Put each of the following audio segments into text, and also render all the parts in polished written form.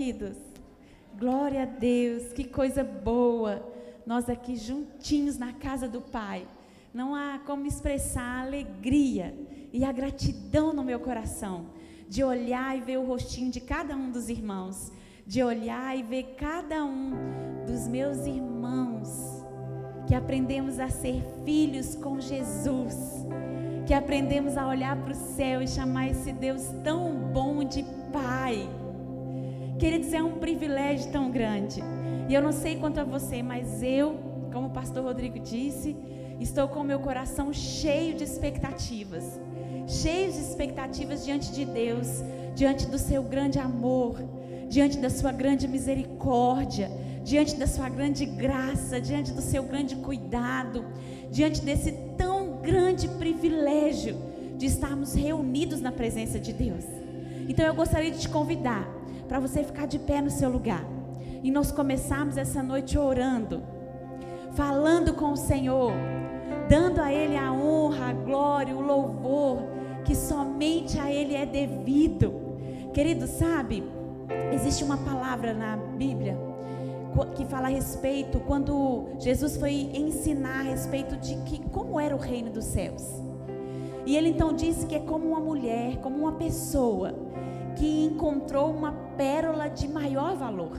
Queridos, glória a Deus, que coisa boa, nós aqui juntinhos na casa do Pai. Não há como expressar a alegria e a gratidão no meu coração, de olhar e ver o rostinho de cada um dos irmãos, de olhar e ver cada um dos meus irmãos, que aprendemos a ser filhos com Jesus, que aprendemos a olhar para o céu e chamar esse Deus tão bom de Pai. Queridos, é um privilégio tão grande. E eu não sei quanto a você, mas eu, como o pastor Rodrigo disse, estou com o meu coração cheio de expectativas. Cheio de expectativas diante de Deus, diante do seu grande amor, diante da sua grande misericórdia, diante da sua grande graça, diante do seu grande cuidado, diante desse tão grande privilégio de estarmos reunidos na presença de Deus. Então eu gostaria de te convidar para você ficar de pé no seu lugar e nós começarmos essa noite orando, falando com o Senhor, dando a Ele a honra, a glória, o louvor que somente a Ele é devido. Querido, sabe, existe uma palavra na Bíblia que fala a respeito, quando Jesus foi ensinar a respeito de como era o reino dos céus. E Ele então disse que é como uma mulher, como uma pessoa que encontrou uma pérola de maior valor.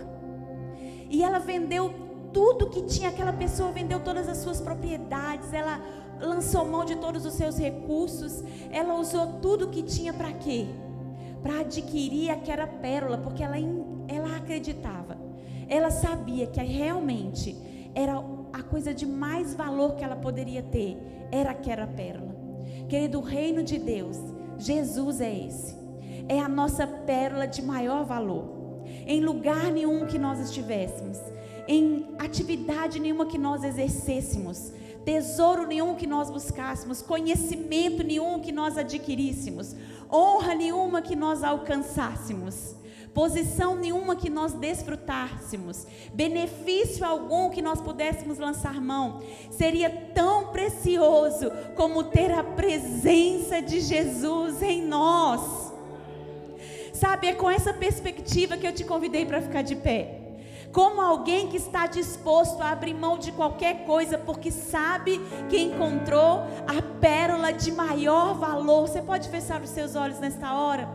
E ela vendeu tudo que tinha, aquela pessoa vendeu todas as suas propriedades, ela lançou mão de todos os seus recursos, ela usou tudo que tinha para quê? Para adquirir aquela pérola, porque ela acreditava, ela sabia que realmente era a coisa de mais valor que ela poderia ter, era aquela pérola. Querido, o reino de Deus, Jesus é esse, é a nossa pérola de maior valor. Em lugar nenhum que nós estivéssemos, em atividade nenhuma que nós exercêssemos, tesouro nenhum que nós buscássemos, conhecimento nenhum que nós adquiríssemos, honra nenhuma que nós alcançássemos, posição nenhuma que nós desfrutássemos, benefício algum que nós pudéssemos lançar mão, seria tão precioso como ter a presença de Jesus em nós. Sabe, é com essa perspectiva que eu te convidei para ficar de pé. Como alguém que está disposto a abrir mão de qualquer coisa, porque sabe que encontrou a pérola de maior valor. Você pode fechar os seus olhos nesta hora,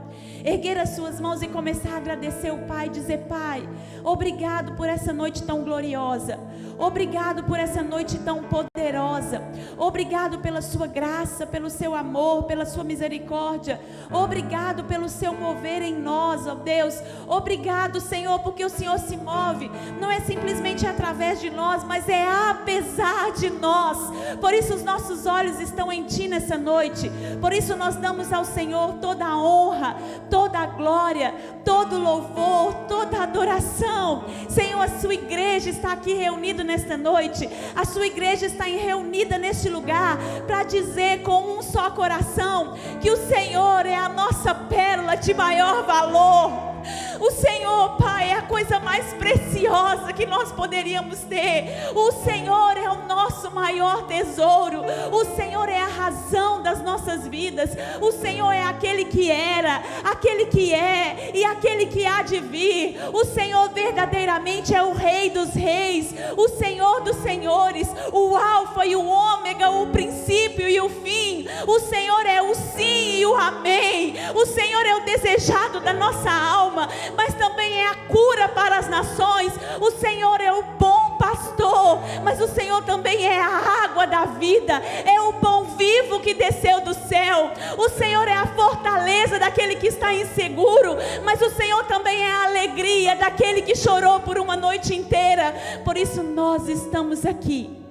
erguer as suas mãos e começar a agradecer o Pai, dizer: Pai, obrigado por essa noite tão gloriosa, obrigado por essa noite tão poderosa, obrigado pela sua graça, pelo seu amor, pela sua misericórdia, obrigado pelo seu mover em nós, ó Deus. Obrigado, Senhor, porque o Senhor se move, não é simplesmente através de nós, mas é apesar de nós. Por isso os nossos olhos estão em Ti nessa noite, por isso nós damos ao Senhor toda a honra, toda a glória, todo o louvor, toda a adoração. Senhor, a sua igreja está aqui reunida nesta noite, a sua igreja está reunida neste lugar para dizer com um só coração que o Senhor é a nossa pérola de maior valor. O Senhor, Pai, é a coisa mais preciosa que nós poderíamos ter. O Senhor é o nosso maior tesouro. O Senhor é a razão das nossas vidas. O Senhor é aquele que era, aquele que é e aquele que há de vir. O Senhor verdadeiramente é o Rei dos reis, o Senhor dos senhores, o Alfa e o Ômega, o princípio e o fim. O Senhor é o sim e o amém. O Senhor é o desejado da nossa alma, mas também é a cura para as nações. O Senhor é o bom pastor, mas o Senhor também é a água da vida, é o pão vivo que desceu do céu. O Senhor é a fortaleza daquele que está inseguro, mas o Senhor também é a alegria daquele que chorou por uma noite inteira. Por isso nós estamos aqui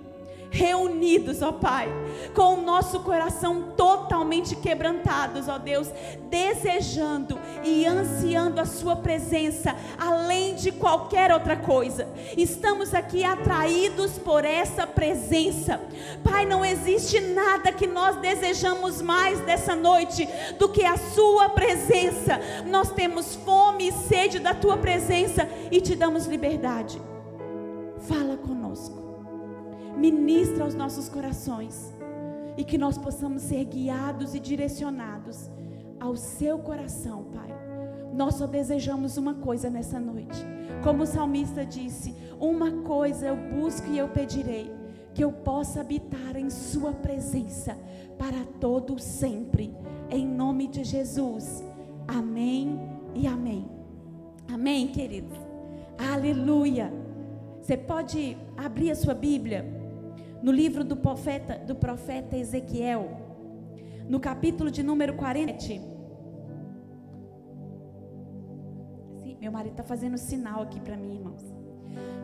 reunidos, ó Pai, com o nosso coração totalmente quebrantados, ó Deus, desejando e ansiando a sua presença, além de qualquer outra coisa. Estamos aqui atraídos por essa presença. Pai, não existe nada que nós desejamos mais dessa noite do que a sua presença. Nós temos fome e sede da tua presença e te damos liberdade. Fala conosco, ministra aos nossos corações, e que nós possamos ser guiados e direcionados ao seu coração, Pai. Nós só desejamos uma coisa nessa noite. Como o salmista disse, uma coisa eu busco e eu pedirei, que eu possa habitar em sua presença para todo sempre, em nome de Jesus. Amém e amém. Amém, queridos. Aleluia. Você pode abrir a sua Bíblia no livro do profeta Ezequiel, no capítulo de número 47. Sim, meu marido está fazendo sinal aqui para mim, irmãos.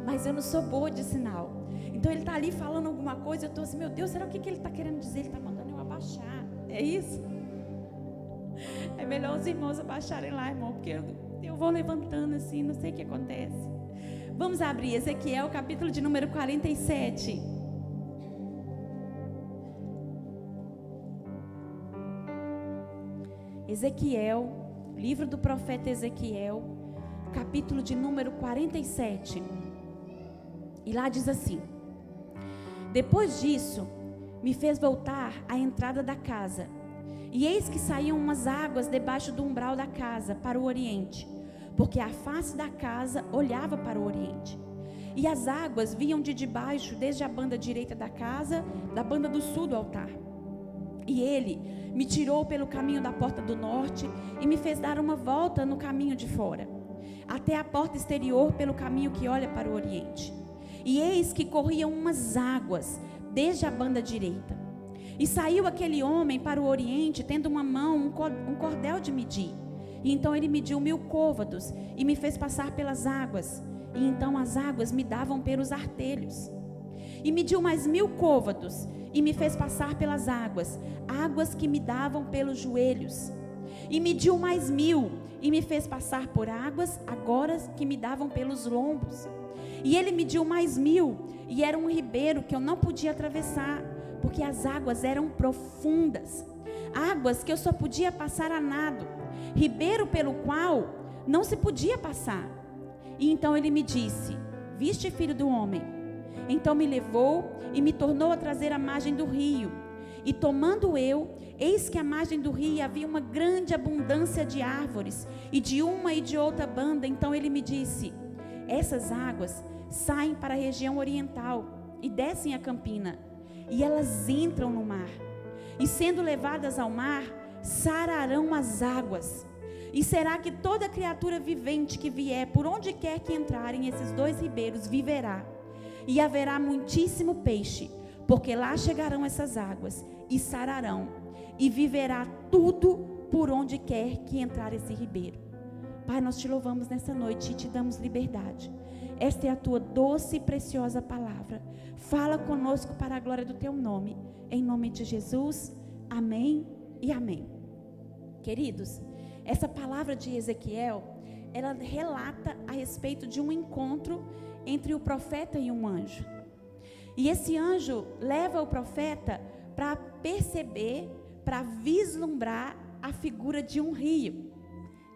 Mas eu não sou boa de sinal. Então ele está ali falando alguma coisa, eu estou assim, meu Deus, será o que ele está querendo dizer? Ele está mandando eu abaixar. É isso? É melhor os irmãos abaixarem lá, irmão, porque eu vou levantando assim, não sei o que acontece. Vamos abrir Ezequiel, capítulo de número 47. Ezequiel, livro do profeta Ezequiel, capítulo de número 47. E lá diz assim: depois disso, me fez voltar à entrada da casa, e eis que saíam umas águas debaixo do umbral da casa para o oriente, porque a face da casa olhava para o oriente. E as águas vinham de debaixo, desde a banda direita da casa, da banda do sul do altar. E ele me tirou pelo caminho da porta do norte e me fez dar uma volta no caminho de fora, até a porta exterior pelo caminho que olha para o oriente. E eis que corriam umas águas desde a banda direita. E saiu aquele homem para o oriente, tendo uma mão um cordel de medir. E então ele mediu 1000 côvados e me fez passar pelas águas. E então as águas me davam pelos artelhos. E mediu mais 1000 côvados e me fez passar pelas águas, águas que me davam pelos joelhos. E mediu mais 1000 e me fez passar por águas, agora que me davam pelos lombos. E ele mediu mais 1000 e era um ribeiro que eu não podia atravessar, porque as águas eram profundas, águas que eu só podia passar a nado, ribeiro pelo qual não se podia passar. E então ele me disse: viste, filho do homem? Então me levou e me tornou a trazer à margem do rio. E tomando eu, eis que à margem do rio havia uma grande abundância de árvores, e de uma e de outra banda. Então ele me disse: essas águas saem para a região oriental e descem a campina, e elas entram no mar, e sendo levadas ao mar, sararão as águas. E será que toda criatura vivente que vier, por onde quer que entrarem esses 2 ribeiros, viverá. E haverá muitíssimo peixe, porque lá chegarão essas águas, e sararão, e viverá tudo por onde quer que entrar esse ribeiro. Pai, nós te louvamos nessa noite e te damos liberdade. Esta é a tua doce e preciosa palavra. Fala conosco para a glória do teu nome. Em nome de Jesus, amém e amém. Queridos, essa palavra de Ezequiel, ela relata a respeito de um encontro entre o profeta e um anjo. E esse anjo leva o profeta para perceber, para vislumbrar a figura de um rio,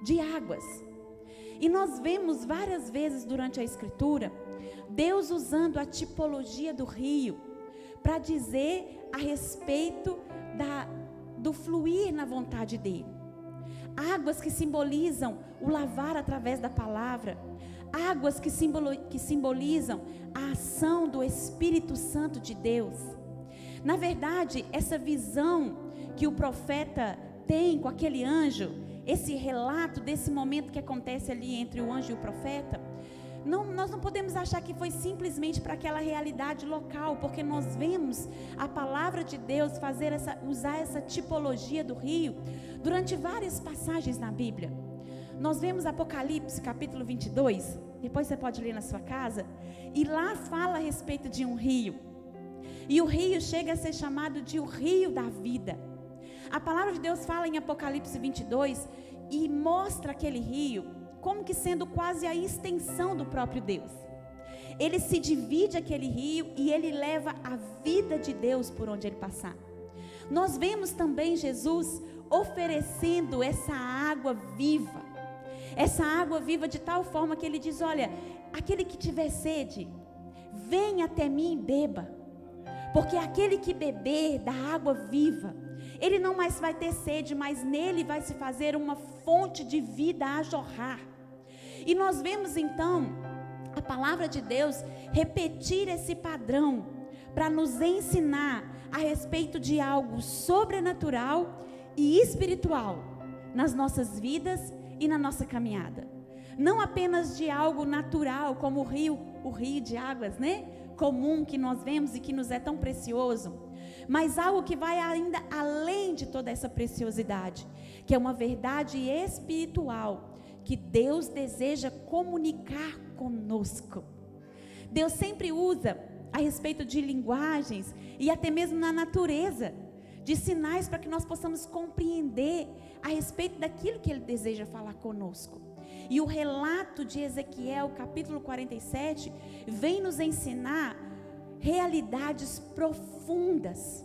de águas. E nós vemos várias vezes durante a Escritura, Deus usando a tipologia do rio, para dizer a respeito do fluir na vontade dele. Águas que simbolizam o lavar através da palavra, águas que simbolizam a ação do Espírito Santo de Deus. Na verdade, essa visão que o profeta tem com aquele anjo, esse relato desse momento que acontece ali entre o anjo e o profeta, nós não podemos achar que foi simplesmente para aquela realidade local, porque nós vemos a palavra de Deus usar essa tipologia do rio durante várias passagens na Bíblia. Nós vemos Apocalipse capítulo 22, depois você pode ler na sua casa, e lá fala a respeito de um rio, e o rio chega a ser chamado de o rio da vida. A palavra de Deus fala em Apocalipse 22 e mostra aquele rio como que sendo quase a extensão do próprio Deus. Ele se divide aquele rio e ele leva a vida de Deus por onde ele passar. Nós vemos também Jesus oferecendo essa água viva de tal forma que ele diz: olha, aquele que tiver sede, venha até mim e beba, porque aquele que beber da água viva, Ele não mais vai ter sede, mas nele vai se fazer uma fonte de vida a jorrar. E nós vemos então a palavra de Deus repetir esse padrão para nos ensinar a respeito de algo sobrenatural e espiritual nas nossas vidas e na nossa caminhada. Não apenas de algo natural, como o rio de águas, né? Comum que nós vemos e que nos é tão precioso, mas algo que vai ainda além de toda essa preciosidade, que é uma verdade espiritual que Deus deseja comunicar conosco. Deus sempre usa a respeito de linguagens e até mesmo na natureza, de sinais para que nós possamos compreender a respeito daquilo que Ele deseja falar conosco. E o relato de Ezequiel, capítulo 47, vem nos ensinar realidades profundas,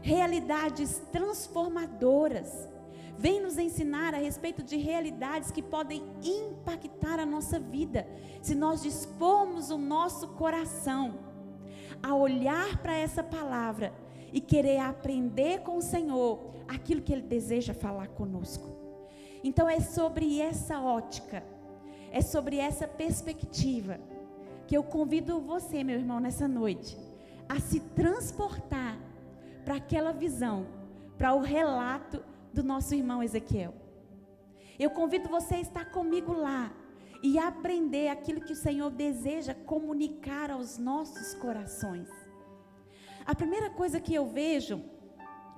realidades transformadoras, vem nos ensinar a respeito de realidades que podem impactar a nossa vida, se nós dispormos o nosso coração a olhar para essa palavra e querer aprender com o Senhor aquilo que Ele deseja falar conosco. Então é sobre essa ótica, é sobre essa perspectiva que eu convido você, meu irmão, nessa noite, a se transportar para aquela visão, para o relato do nosso irmão Ezequiel. Eu convido você a estar comigo lá e aprender aquilo que o Senhor deseja comunicar aos nossos corações. A primeira coisa que eu vejo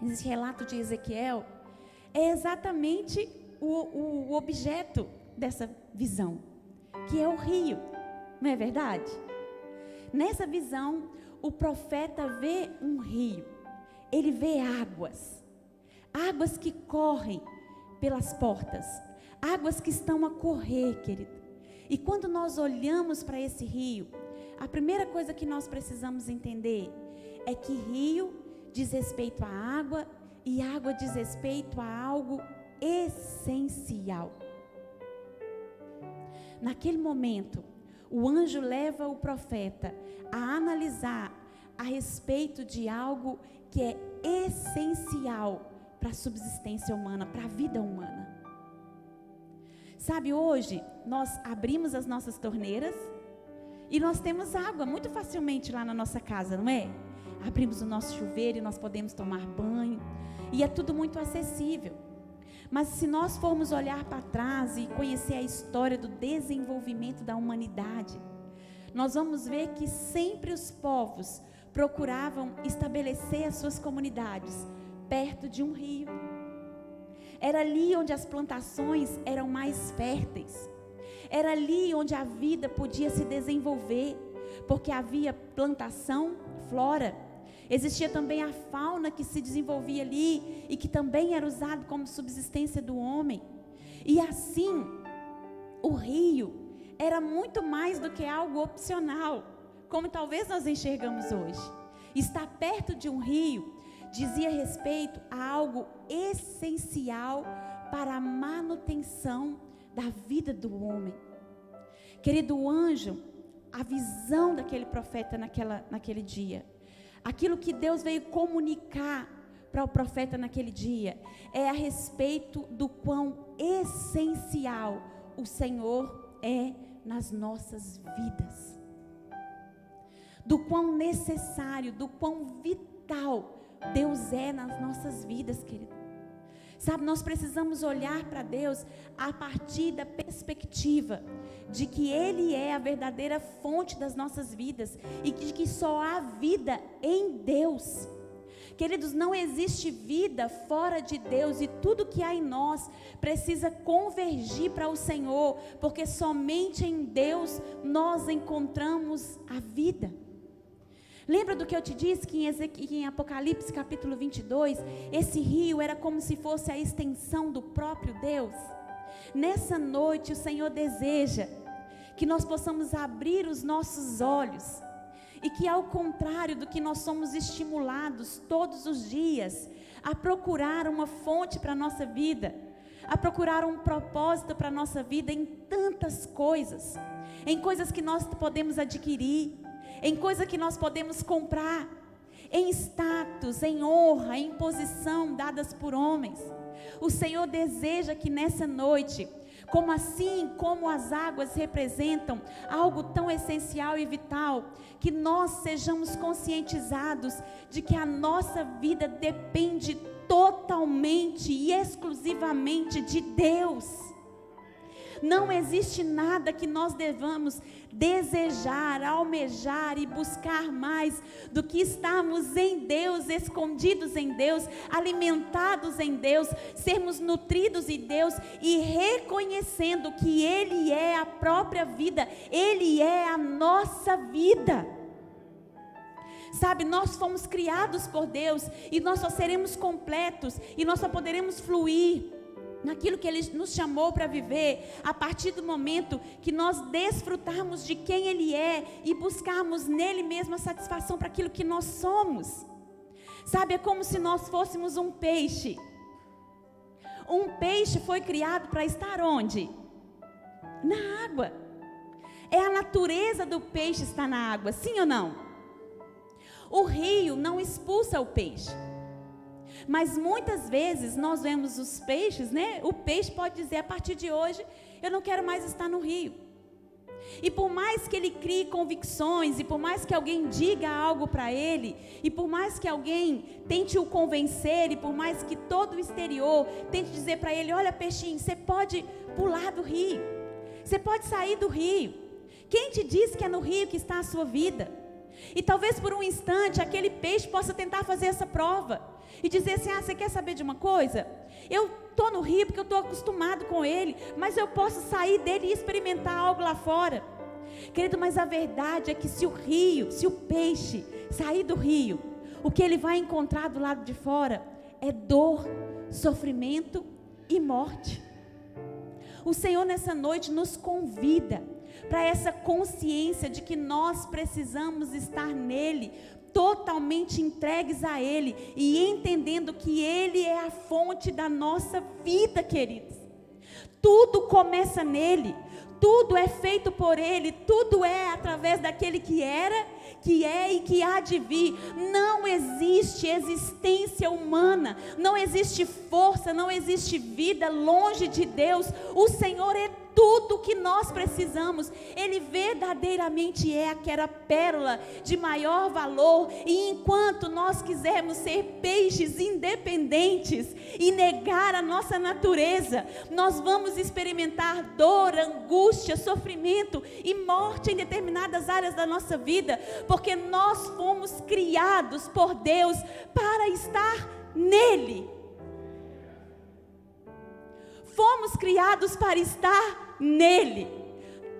nesse relato de Ezequiel é exatamente o objeto dessa visão, que é o rio, não é verdade? Nessa visão, o profeta vê um rio, ele vê águas que correm pelas portas, águas que estão a correr, querido. E quando nós olhamos para esse rio, a primeira coisa que nós precisamos entender é que rio diz respeito à água e água diz respeito a algo essencial. Naquele momento, o anjo leva o profeta a analisar a respeito de algo que é essencial para a subsistência humana, para a vida humana. Sabe, hoje nós abrimos as nossas torneiras e nós temos água muito facilmente lá na nossa casa, não é? Abrimos o nosso chuveiro e nós podemos tomar banho e é tudo muito acessível. Mas se nós formos olhar para trás e conhecer a história do desenvolvimento da humanidade, nós vamos ver que sempre os povos procuravam estabelecer as suas comunidades perto de um rio. Era ali onde as plantações eram mais férteis. Era ali onde a vida podia se desenvolver, porque havia plantação, flora. Existia também a fauna que se desenvolvia ali e que também era usado como subsistência do homem. E assim, o rio era muito mais do que algo opcional, como talvez nós enxergamos hoje. Estar perto de um rio dizia respeito a algo essencial para a manutenção da vida do homem. Querido, o anjo, a visão daquele profeta naquele dia, aquilo que Deus veio comunicar para o profeta naquele dia, é a respeito do quão essencial o Senhor é nas nossas vidas. Do quão necessário, do quão vital Deus é nas nossas vidas, querido. Sabe, nós precisamos olhar para Deus a partir da perspectiva de que Ele é a verdadeira fonte das nossas vidas e de que só há vida em Deus. Queridos, não existe vida fora de Deus e tudo que há em nós precisa convergir para o Senhor, porque somente em Deus nós encontramos a vida. Lembra do que eu te disse que em Apocalipse capítulo 22, esse rio era como se fosse a extensão do próprio Deus? Nessa noite o Senhor deseja que nós possamos abrir os nossos olhos e que, ao contrário do que nós somos estimulados todos os dias a procurar uma fonte para a nossa vida, a procurar um propósito para a nossa vida em tantas coisas, em coisas que nós podemos adquirir, em coisas que nós podemos comprar, em status, em honra, em posição dadas por homens. O Senhor deseja que nessa noite, como as águas representam algo tão essencial e vital, que nós sejamos conscientizados de que a nossa vida depende totalmente e exclusivamente de Deus. Não existe nada que nós devamos desejar, almejar e buscar mais do que estarmos em Deus, escondidos em Deus, alimentados em Deus, sermos nutridos em Deus e reconhecendo que Ele é a própria vida, Ele é a nossa vida. Sabe, nós fomos criados por Deus e nós só seremos completos e nós só poderemos fluir naquilo que Ele nos chamou para viver, a partir do momento que nós desfrutarmos de quem Ele é e buscarmos nele mesmo a satisfação para aquilo que nós somos. Sabe, é como se nós fôssemos um peixe. Um peixe foi criado para estar onde? Na água. É a natureza do peixe estar na água, sim ou não? O rio não expulsa o peixe. Mas muitas vezes nós vemos os peixes, né? O peixe pode dizer, a partir de hoje, eu não quero mais estar no rio. E por mais que ele crie convicções, e por mais que alguém diga algo para ele, e por mais que alguém tente o convencer, e por mais que todo o exterior tente dizer para ele, olha peixinho, você pode pular do rio, você pode sair do rio. Quem te diz que é no rio que está a sua vida? E talvez por um instante aquele peixe possa tentar fazer essa prova e dizer assim, você quer saber de uma coisa? Eu estou no rio porque eu estou acostumado com ele, mas eu posso sair dele e experimentar algo lá fora. Querido, mas a verdade é que se o peixe sair do rio, o que ele vai encontrar do lado de fora é dor, sofrimento e morte. O Senhor nessa noite nos convida para essa consciência de que nós precisamos estar nele, totalmente entregues a Ele e entendendo que Ele é a fonte da nossa vida, queridos. Tudo começa nele, tudo é feito por Ele, tudo é através daquele que era, que é e que há de vir. Não existe existência humana, não existe força, não existe vida longe de Deus. O Senhor é tudo que nós precisamos. Ele verdadeiramente é aquela pérola de maior valor. E enquanto nós quisermos ser peixes independentes e negar a nossa natureza, nós vamos experimentar dor, angústia, sofrimento e morte em determinadas áreas da nossa vida, porque nós fomos criados por Deus para estar nele. Fomos criados para estar nele,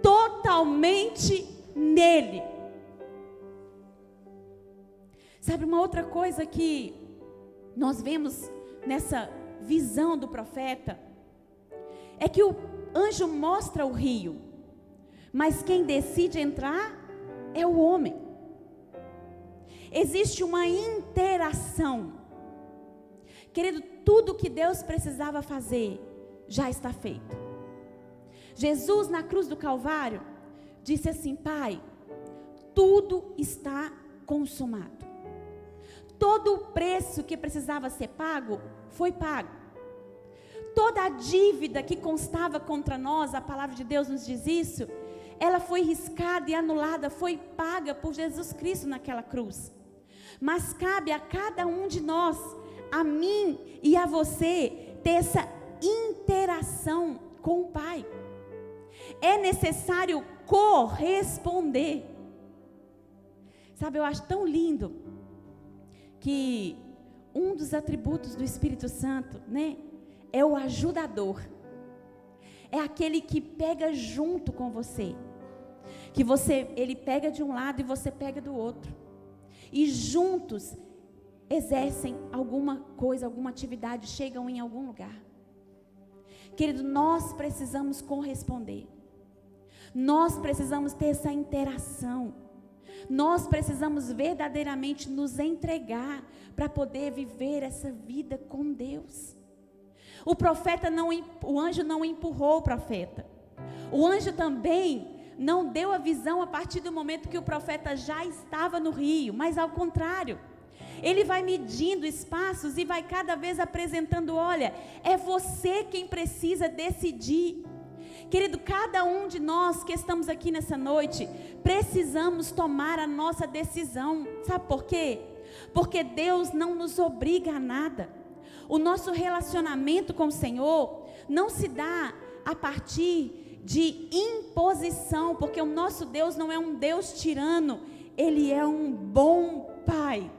totalmente nele. Sabe, uma outra coisa que nós vemos nessa visão do profeta é que o anjo mostra o rio, mas quem decide entrar é o homem. Existe uma interação. Querido, tudo que Deus precisava fazer já está feito. Jesus na cruz do Calvário disse assim: Pai, tudo está consumado. Todo o preço que precisava ser pago foi pago. Toda a dívida que constava contra nós, a palavra de Deus nos diz isso, ela foi riscada e anulada, foi paga por Jesus Cristo naquela cruz. Mas cabe a cada um de nós, a mim e a você, ter essa interação com o Pai. É necessário corresponder. Sabe, eu acho tão lindo que um dos atributos do Espírito Santo, né, é o ajudador. É aquele que pega junto com você. Ele pega de um lado e você pega do outro. E juntos exercem alguma coisa, alguma atividade, chegam em algum lugar. Querido, nós precisamos corresponder. Nós precisamos ter essa interação. Nós precisamos verdadeiramente nos entregar para poder viver essa vida com Deus. O anjo não empurrou o profeta. O anjo também não deu a visão a partir do momento que o profeta já estava no rio, mas ao contrário. Ele vai medindo espaços e vai cada vez apresentando, olha, é você quem precisa decidir. Querido, cada um de nós que estamos aqui nessa noite, precisamos tomar a nossa decisão. Sabe por quê? Porque Deus não nos obriga a nada. O nosso relacionamento com o Senhor não se dá a partir de imposição, porque o nosso Deus não é um Deus tirano, Ele é um bom Pai.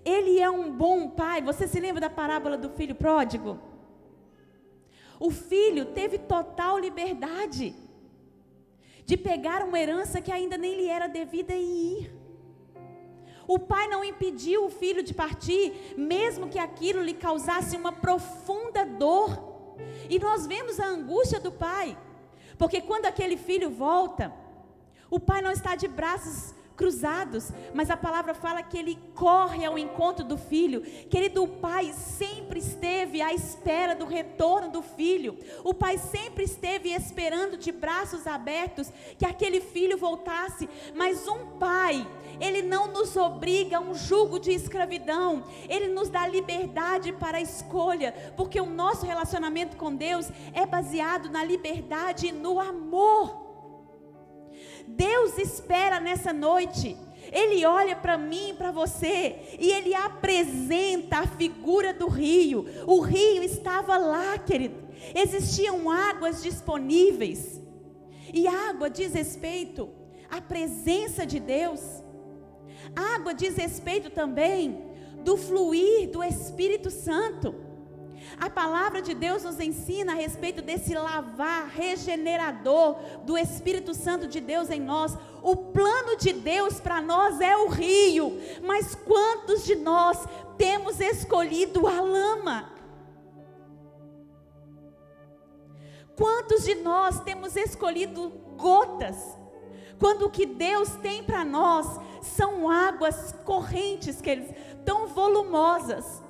Ele é um bom Pai. Você se lembra da parábola do filho pródigo? O filho teve total liberdade de pegar uma herança que ainda nem lhe era devida e ir. O pai não impediu o filho de partir, mesmo que aquilo lhe causasse uma profunda dor. E nós vemos a angústia do pai, porque quando aquele filho volta, o pai não está de braços cruzados, mas a palavra fala que ele corre ao encontro do filho. Querido, o pai sempre esteve à espera do retorno do filho. O pai sempre esteve esperando de braços abertos que aquele filho voltasse. Mas um pai, ele não nos obriga a um jugo de escravidão. Ele nos dá liberdade para a escolha, porque o nosso relacionamento com Deus é baseado na liberdade e no amor. Deus espera nessa noite. Ele olha para mim e para você, e Ele apresenta a figura do rio. O rio estava lá, querido. Existiam águas disponíveis. E água diz respeito à presença de Deus. Água diz respeito também do fluir do Espírito Santo. A palavra de Deus nos ensina a respeito desse lavar regenerador do Espírito Santo de Deus em nós. O plano de Deus para nós é o rio, mas quantos de nós temos escolhido a lama? Quantos de nós temos escolhido gotas, quando o que Deus tem para nós são águas correntes, tão volumosas,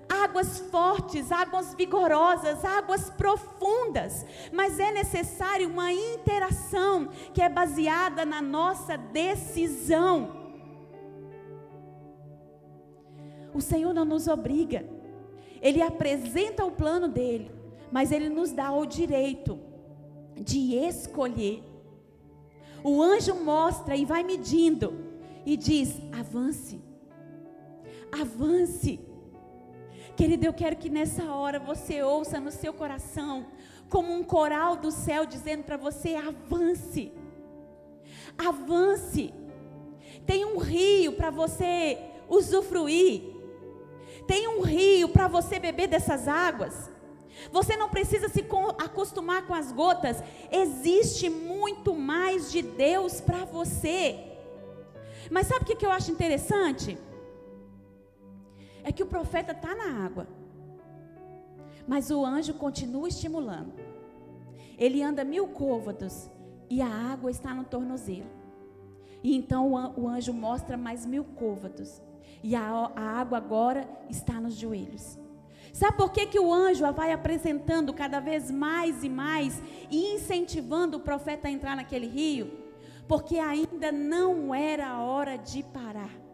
águas fortes, águas vigorosas, águas profundas, mas é necessário uma interação que é baseada na nossa decisão. O Senhor não nos obriga, Ele apresenta o plano dEle, mas Ele nos dá o direito de escolher. O anjo mostra e vai medindo e diz: avance, avance. Querido, eu quero que nessa hora você ouça no seu coração, como um coral do céu dizendo para você: avance, avance. Tem um rio para você usufruir, tem um rio para você beber dessas águas. Você não precisa se acostumar com as gotas, existe muito mais de Deus para você. Mas sabe o que eu acho interessante? É que o profeta está na água, mas o anjo continua estimulando. Ele anda 1000 côvados e a água está no tornozelo. E então o anjo mostra mais 1000 côvados e a água agora está nos joelhos. Sabe por que o anjo a vai apresentando cada vez mais e mais e incentivando o profeta a entrar naquele rio? Porque ainda não era a hora de parar.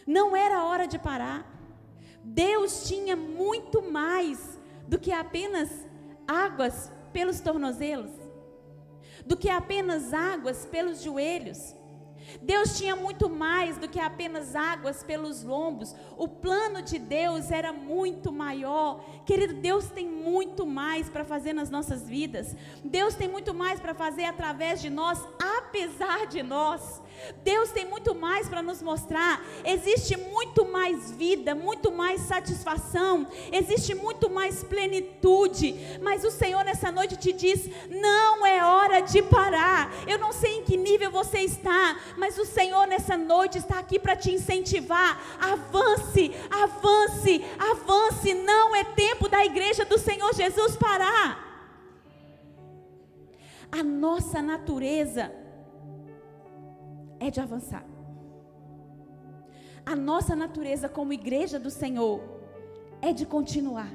Não era hora de parar. Deus tinha muito mais do que apenas águas pelos tornozelos, do que apenas águas pelos joelhos. Deus tinha muito mais do que apenas águas pelos lombos. O plano de Deus era muito maior. Querido, Deus tem muito mais para fazer nas nossas vidas. Deus tem muito mais para fazer através de nós, apesar de nós. Deus tem muito mais para nos mostrar. Existe muito mais vida, muito mais satisfação, existe muito mais plenitude. Mas o Senhor nessa noite te diz: não é hora de parar. Eu não sei em que nível você está, mas o Senhor nessa noite está aqui para te incentivar. Avance, avance, avance. Não é tempo da igreja do Senhor Jesus parar. A nossa natureza é de avançar. A nossa natureza como igreja do Senhor é de continuar.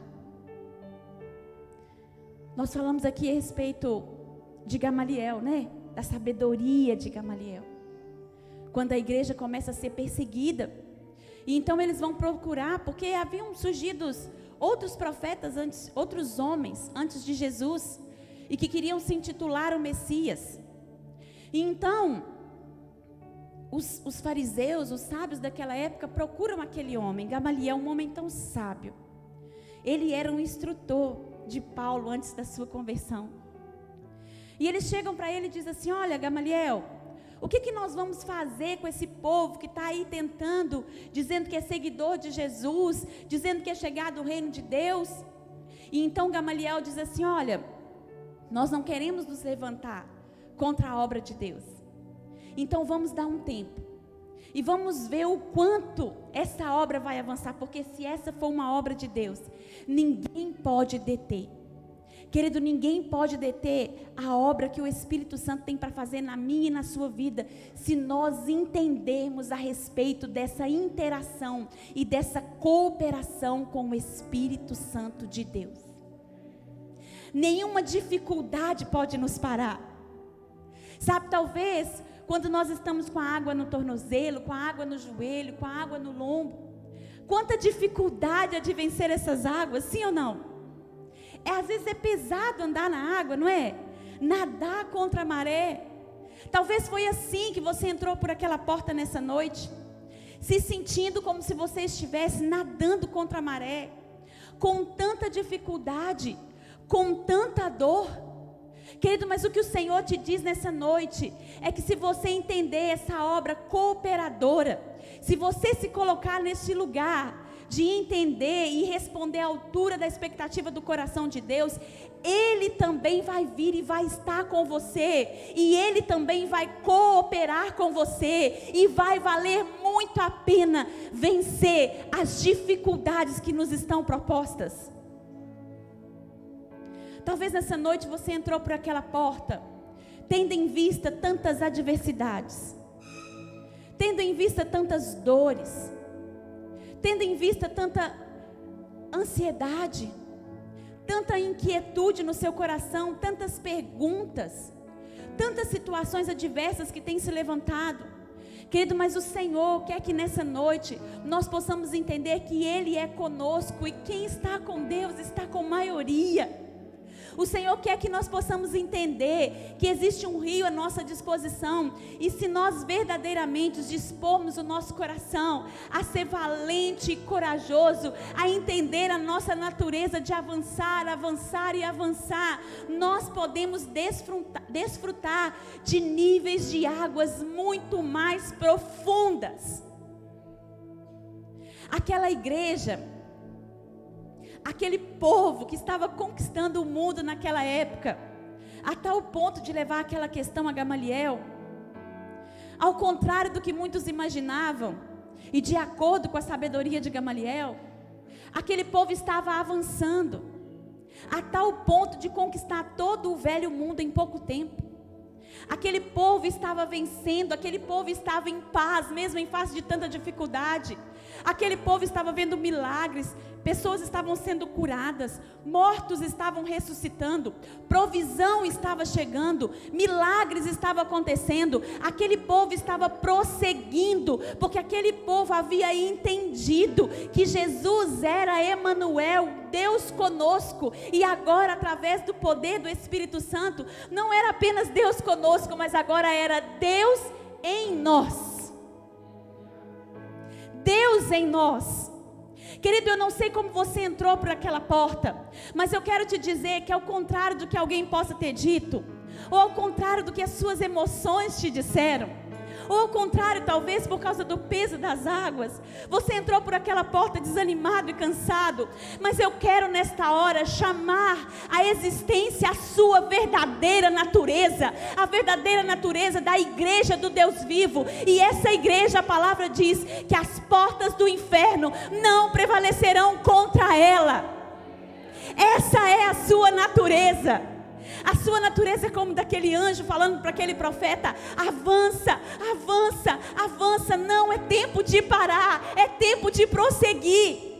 Nós falamos aqui a respeito de Gamaliel, né? Da sabedoria de Gamaliel. quando a igreja começa a ser perseguida. E então eles vão procurar, porque haviam surgido outros profetas, outros homens antes de Jesus, e que queriam se intitular o Messias. E então, os fariseus, os sábios daquela época, procuram aquele homem, Gamaliel, um homem tão sábio. Ele era um instrutor de Paulo antes da sua conversão. E eles chegam para ele e dizem assim: olha, Gamaliel, o que nós vamos fazer com esse povo que está aí tentando, dizendo que é seguidor de Jesus, dizendo que é chegado ao reino de Deus? E então Gamaliel diz assim: olha, nós não queremos nos levantar contra a obra de Deus. Então vamos dar um tempo e vamos ver o quanto essa obra vai avançar, porque se essa for uma obra de Deus, ninguém pode deter. Querido, ninguém pode deter a obra que o Espírito Santo tem para fazer na minha e na sua vida, se nós entendermos a respeito dessa interação e dessa cooperação com o Espírito Santo de Deus. Nenhuma dificuldade pode nos parar. Sabe, talvez quando nós estamos com a água no tornozelo, com a água no joelho, com a água no lombo, quanta dificuldade é de vencer essas águas, sim ou não? Às vezes é pesado andar na água, não é? Nadar contra a maré. Talvez foi assim que você entrou por aquela porta nessa noite, se sentindo como se você estivesse nadando contra a maré, com tanta dificuldade, com tanta dor. Querido, mas o que o Senhor te diz nessa noite é que se você entender essa obra cooperadora, se você se colocar nesse lugar de entender e responder à altura da expectativa do coração de Deus, Ele também vai vir e vai estar com você, e Ele também vai cooperar com você, e vai valer muito a pena vencer as dificuldades que nos estão propostas. Talvez nessa noite você entrou por aquela porta, tendo em vista tantas adversidades, tendo em vista tantas dores, tendo em vista tanta ansiedade, tanta inquietude no seu coração, tantas perguntas, tantas situações adversas que têm se levantado. Querido, mas o Senhor quer que nessa noite nós possamos entender que Ele é conosco, e quem está com Deus está com maioria. O Senhor quer que nós possamos entender que existe um rio à nossa disposição, e se nós verdadeiramente dispormos o nosso coração a ser valente e corajoso, a entender a nossa natureza de avançar, avançar e avançar, nós podemos desfrutar de níveis de águas muito mais profundas. Aquela igreja, aquele povo que estava conquistando o mundo naquela época, a tal ponto de levar aquela questão a Gamaliel, ao contrário do que muitos imaginavam, e de acordo com a sabedoria de Gamaliel, aquele povo estava avançando, a tal ponto de conquistar todo o velho mundo em pouco tempo. Aquele povo estava vencendo, aquele povo estava em paz, mesmo em face de tanta dificuldade. Aquele povo estava vendo milagres, pessoas estavam sendo curadas, mortos estavam ressuscitando, provisão estava chegando, milagres estavam acontecendo. Aquele povo estava prosseguindo, porque aquele povo havia entendido que Jesus era Emanuel, Deus conosco, e agora, através do poder do Espírito Santo, não era apenas Deus conosco, mas agora era Deus em nós. Deus em nós. Querido, eu não sei como você entrou por aquela porta, mas eu quero te dizer que ao contrário do que alguém possa ter dito, ou ao contrário do que as suas emoções te disseram, ou ao contrário, talvez por causa do peso das águas, você entrou por aquela porta desanimado e cansado, mas eu quero nesta hora chamar à existência a sua verdadeira natureza, a verdadeira natureza da igreja do Deus vivo. E essa igreja, a palavra diz que as portas do inferno não prevalecerão contra ela. Essa é a sua natureza. A sua natureza é como daquele anjo falando para aquele profeta: avança, avança, avança. Não é tempo de parar, é tempo de prosseguir.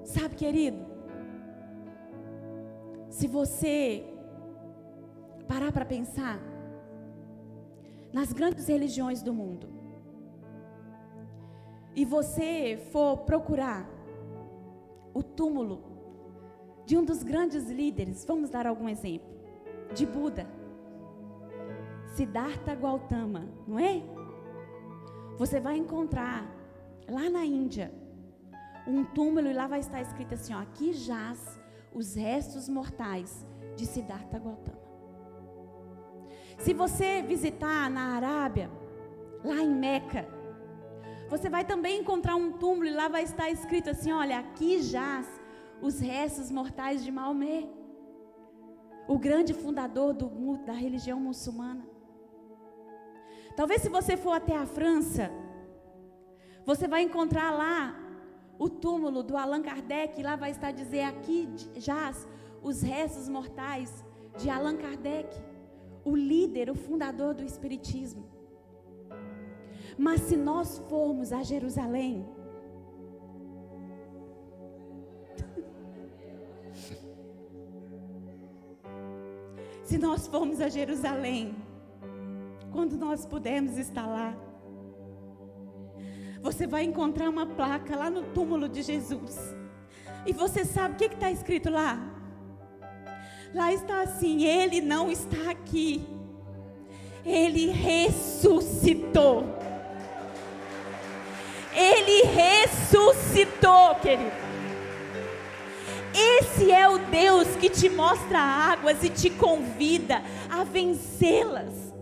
Sabe, querido, se você parar para pensar, nas grandes religiões do mundo, e você for procurar o túmulo de um dos grandes líderes, vamos dar algum exemplo, de Buda, Siddhartha Gautama, não é? Você vai encontrar lá na Índia um túmulo, e lá vai estar escrito assim, ó, aqui jaz os restos mortais de Siddhartha Gautama. Se você visitar na Arábia, lá em Meca, você vai também encontrar um túmulo, e lá vai estar escrito assim, olha, aqui jaz os restos mortais de Maomé, o grande fundador da religião muçulmana. Talvez se você for até a França, você vai encontrar lá o túmulo do Allan Kardec, e lá vai estar dizer, aqui jaz os restos mortais de Allan Kardec, o líder, o fundador do Espiritismo. Mas se nós formos a Jerusalém, se nós formos a Jerusalém, quando nós pudermos estar lá, você vai encontrar uma placa lá no túmulo de Jesus. E você sabe o que está escrito lá? Lá está assim, ele não está aqui. Ele ressuscitou. Ele ressuscitou, querido. Esse é o Deus que te mostra águas e te convida a vencê-las,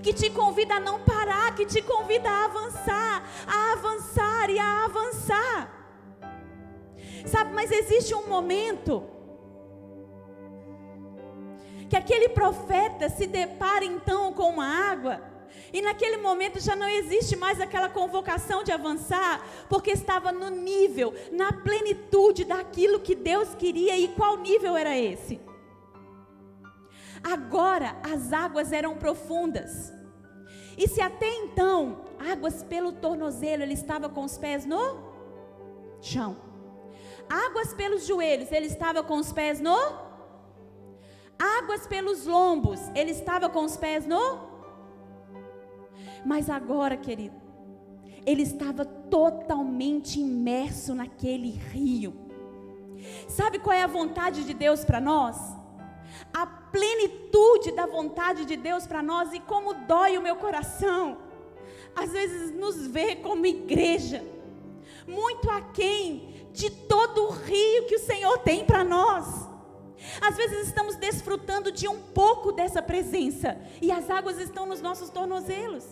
que te convida a não parar, que te convida a avançar e a avançar. Sabe, mas existe um momento que aquele profeta se depara então com uma água, e naquele momento já não existe mais aquela convocação de avançar, porque estava no nível, na plenitude daquilo que Deus queria. E qual nível era esse? Agora as águas eram profundas, e se até então águas pelo tornozelo, ele estava com os pés no chão, águas pelos joelhos, ele estava com os pés no, águas pelos lombos, ele estava com os pés no, mas agora, querido, ele estava totalmente imerso naquele rio. Sabe qual é a vontade de Deus para nós? A plenitude da vontade de Deus para nós. E como dói o meu coração, às vezes nos ver como igreja muito aquém de todo o rio que o Senhor tem para nós. Às vezes estamos desfrutando de um pouco dessa presença, e as águas estão nos nossos tornozelos.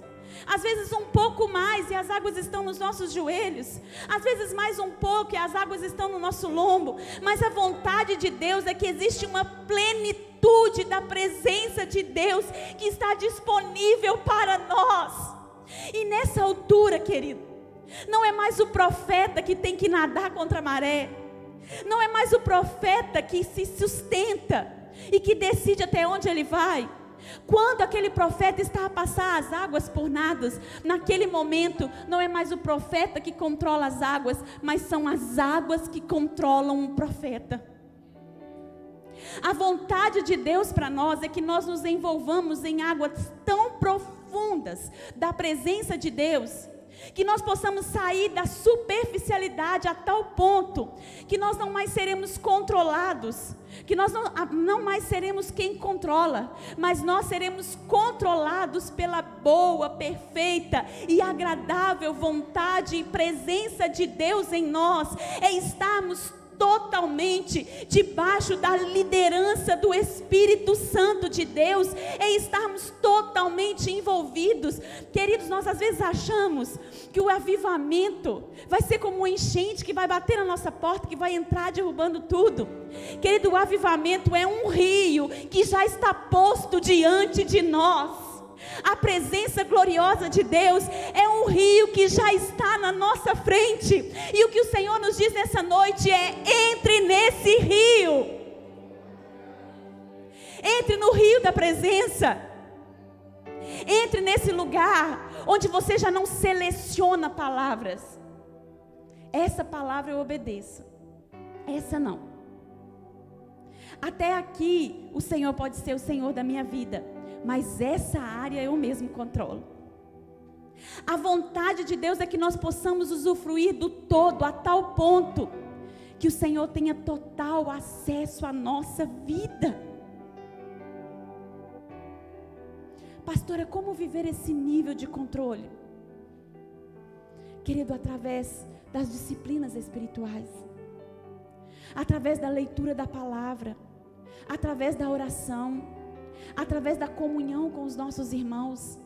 Às vezes um pouco mais, e as águas estão nos nossos joelhos. Às vezes mais um pouco, e as águas estão no nosso lombo. Mas a vontade de Deus é que existe uma plenitude da presença de Deus que está disponível para nós. E nessa altura, querido, não é mais o profeta que tem que nadar contra a maré. Não é mais o profeta que se sustenta e que decide até onde ele vai. Quando aquele profeta está a passar as águas por nadas, naquele momento não é mais o profeta que controla as águas, mas são as águas que controlam o profeta. A vontade de Deus para nós é que nós nos envolvamos em águas tão profundas da presença de Deus, que nós possamos sair da superficialidade a tal ponto que nós não mais seremos controlados, que nós não mais seremos quem controla, mas nós seremos controlados pela boa, perfeita e agradável vontade e presença de Deus em nós. É estarmos totalmente debaixo da liderança do Espírito Santo de Deus, é estarmos totalmente envolvidos. Queridos, nós às vezes achamos que o avivamento vai ser como uma enchente que vai bater na nossa porta, que vai entrar derrubando tudo. Querido, o avivamento é um rio que já está posto diante de nós. A presença gloriosa de Deus é um rio que já está na nossa frente. E o que o Senhor nos diz nessa noite é: entre nesse rio. Entre no rio da presença. Entre nesse lugar onde você já não seleciona palavras. Essa palavra eu obedeço, essa não. Até aqui o Senhor pode ser o Senhor da minha vida, mas essa área eu mesmo controlo. A vontade de Deus é que nós possamos usufruir do todo, a tal ponto que o Senhor tenha total acesso à nossa vida. Pastora, como viver esse nível de controle? Querido, através das disciplinas espirituais, através da leitura da palavra, através da oração, através da comunhão com os nossos irmãos,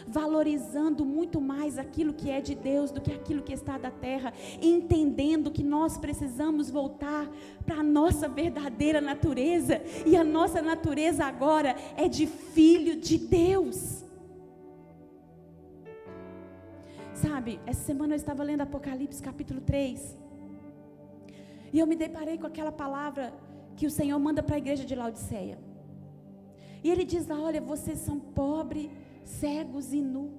valorizando muito mais aquilo que é de Deus do que aquilo que está da terra, entendendo que nós precisamos voltar para a nossa verdadeira natureza, e a nossa natureza agora é de filho de Deus. Sabe, essa semana eu estava lendo Apocalipse capítulo 3, e eu me deparei com aquela palavra que o Senhor manda para a igreja de Laodiceia, e Ele diz lá: olha, vocês são pobres, cegos e nu.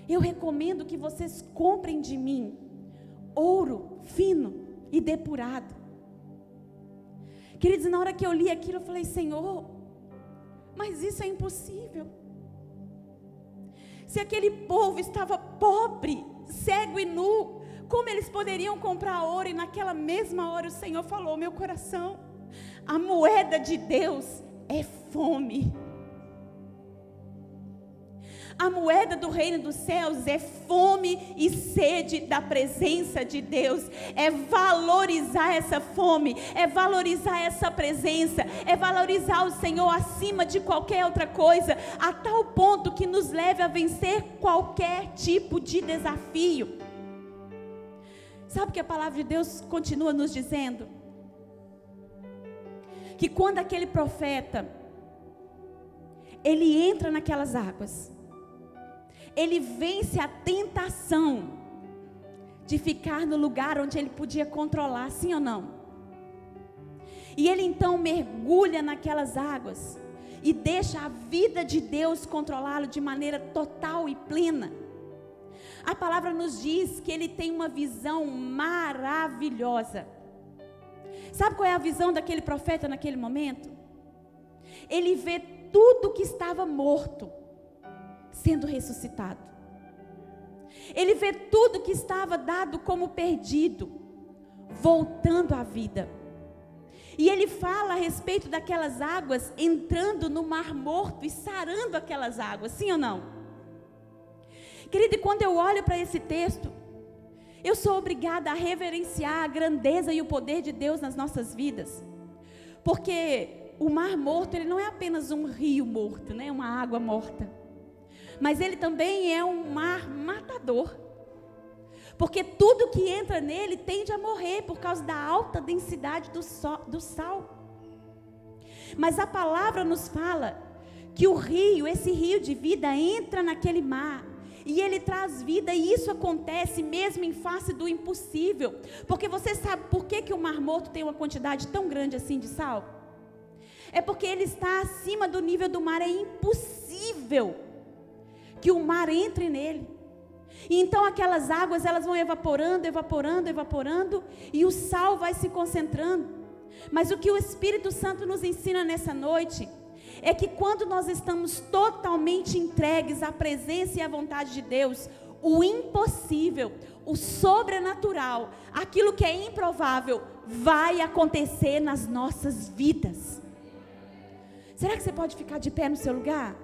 Eu recomendo que vocês comprem de mim ouro fino e depurado. Queridos, na hora que eu li aquilo, eu falei: Senhor, mas isso é impossível. Se aquele povo estava pobre, cego e nu, como eles poderiam comprar ouro? E naquela mesma hora o Senhor falou ao meu coração: a moeda de Deus é fome. A moeda do reino dos céus é fome e sede da presença de Deus. É valorizar essa fome, é valorizar essa presença, é valorizar o Senhor acima de qualquer outra coisa, a tal ponto que nos leve a vencer qualquer tipo de desafio. Sabe o que a palavra de Deus continua nos dizendo? Que quando aquele profeta, ele entra naquelas águas, ele vence a tentação de ficar no lugar onde ele podia controlar, sim ou não? E ele então mergulha naquelas águas e deixa a vida de Deus controlá-lo de maneira total e plena. A palavra nos diz que ele tem uma visão maravilhosa. Sabe qual é a visão daquele profeta naquele momento? Ele vê tudo que estava morto sendo ressuscitado. Ele vê tudo que estava dado como perdido voltando à vida. E ele fala a respeito daquelas águas entrando no mar morto e sarando aquelas águas, sim ou não? Querido, e quando eu olho para esse texto, eu sou obrigada a reverenciar a grandeza e o poder de Deus nas nossas vidas. Porque o mar morto, ele não é apenas um rio morto, né? Uma água morta. Mas ele também é um mar matador. Porque tudo que entra nele tende a morrer por causa da alta densidade do sal. Mas a palavra nos fala que o rio, esse rio de vida, entra naquele mar e ele traz vida, e isso acontece mesmo em face do impossível. Porque você sabe por que o mar morto tem uma quantidade tão grande assim de sal? É porque ele está acima do nível do mar. É impossível que o mar entre nele. E então aquelas águas, elas vão evaporando, evaporando, evaporando, e o sal vai se concentrando. Mas o que o Espírito Santo nos ensina nessa noite é que quando nós estamos totalmente entregues à presença e à vontade de Deus, o impossível, o sobrenatural, aquilo que é improvável, vai acontecer nas nossas vidas. Será que você pode ficar de pé no seu lugar?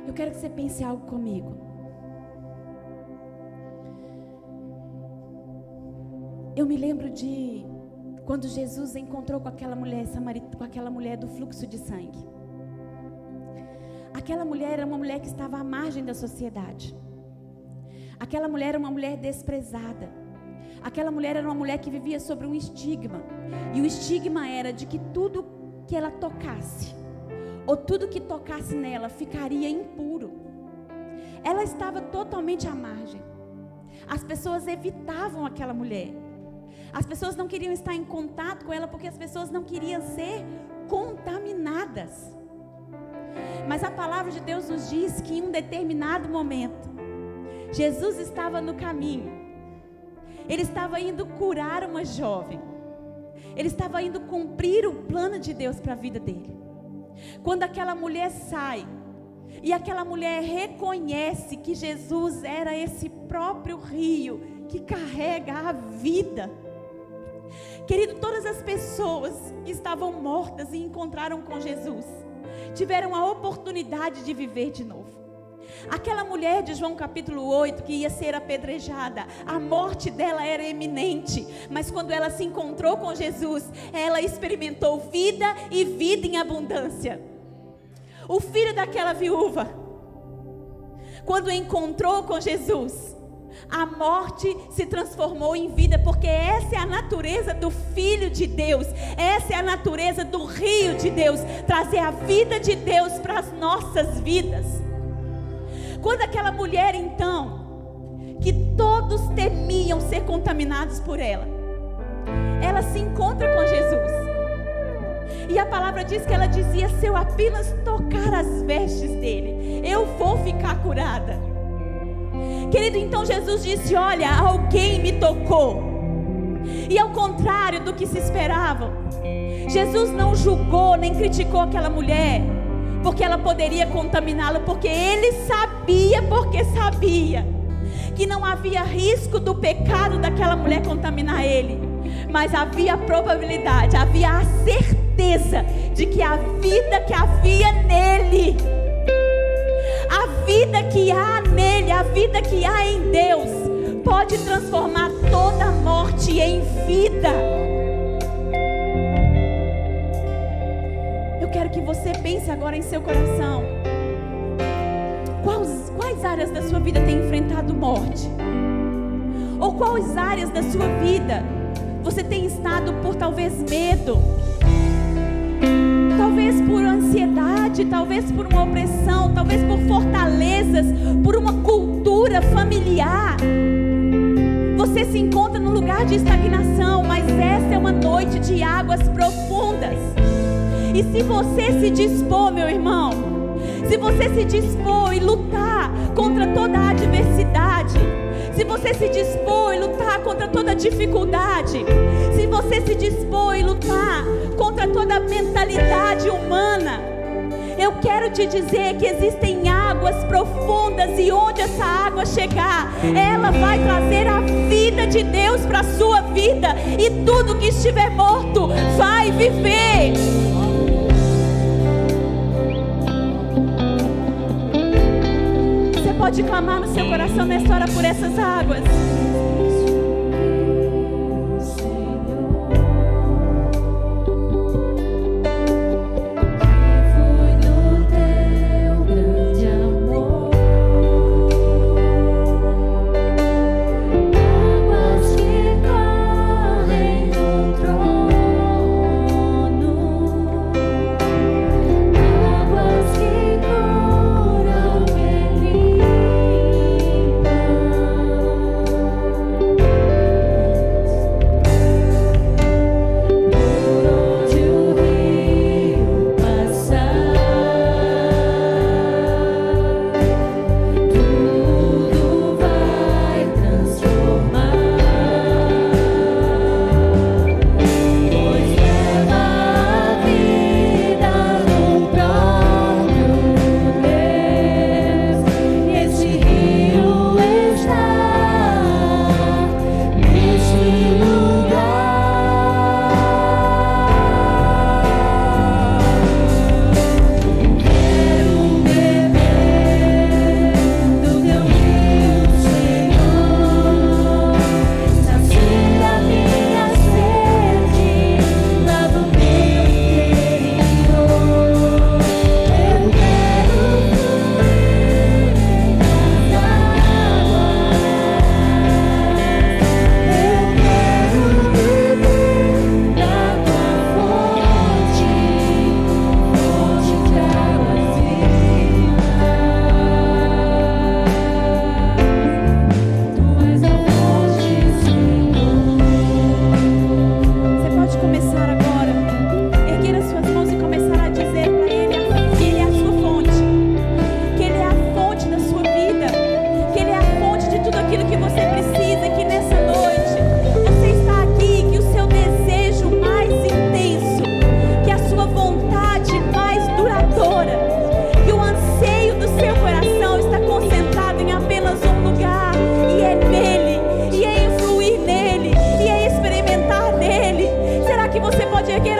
Eu quero que você pense algo comigo. Eu me lembro de quando Jesus encontrou com aquela mulher do fluxo de sangue. Aquela mulher era uma mulher que estava à margem da sociedade. Aquela mulher era uma mulher desprezada. Aquela mulher era uma mulher que vivia sobre um estigma. E o estigma era de que tudo que ela tocasse, ou tudo que tocasse nela, ficaria impuro. Ela estava totalmente à margem. As pessoas evitavam aquela mulher. As pessoas não queriam estar em contato com ela porque as pessoas não queriam ser contaminadas. Mas a palavra de Deus nos diz que em um determinado momento, Jesus estava no caminho. Ele estava indo curar uma jovem. Ele estava indo cumprir o plano de Deus para a vida dele. Quando aquela mulher sai, e aquela mulher reconhece que Jesus era esse próprio rio que carrega a vida. Querido, todas as pessoas que estavam mortas e encontraram com Jesus, tiveram a oportunidade de viver de novo. Aquela mulher de João capítulo 8, que ia ser apedrejada, a morte dela era iminente, mas quando ela se encontrou com Jesus, ela experimentou vida e vida em abundância. O filho daquela viúva, quando encontrou com Jesus, a morte se transformou em vida, porque essa é a natureza do Filho de Deus, essa é a natureza do rio de Deus, trazer a vida de Deus para as nossas vidas. Quando aquela mulher então, que todos temiam ser contaminados por ela se encontra com Jesus, e a palavra diz que ela dizia: se eu apenas tocar as vestes dele, eu vou ficar curada. Querido, então Jesus disse: olha, alguém me tocou. E ao contrário do que se esperava, Jesus não julgou nem criticou aquela mulher porque ela poderia contaminá-lo, porque ele sabia, que não havia risco do pecado daquela mulher contaminar ele, mas havia a probabilidade, havia a certeza de que a vida que havia nele, a vida que há nele, a vida que há em Deus, pode transformar toda a morte em vida. Eu quero que você pense agora em seu coração. Quais áreas da sua vida têm enfrentado morte? Ou quais áreas da sua vida você tem estado por talvez medo, talvez por ansiedade, talvez por uma opressão, talvez por fortalezas, por uma cultura familiar? Você se encontra num lugar de estagnação, mas essa é uma noite de águas profundas. E se você se dispor, meu irmão, se você se dispor e lutar contra toda a adversidade, se você se dispor e lutar contra toda dificuldade, se você se dispor e lutar contra toda mentalidade humana, eu quero te dizer que existem águas profundas, e onde essa água chegar, ela vai trazer a vida de Deus para a sua vida, e tudo que estiver morto vai viver. Você pode clamar no seu coração nessa hora por essas águas.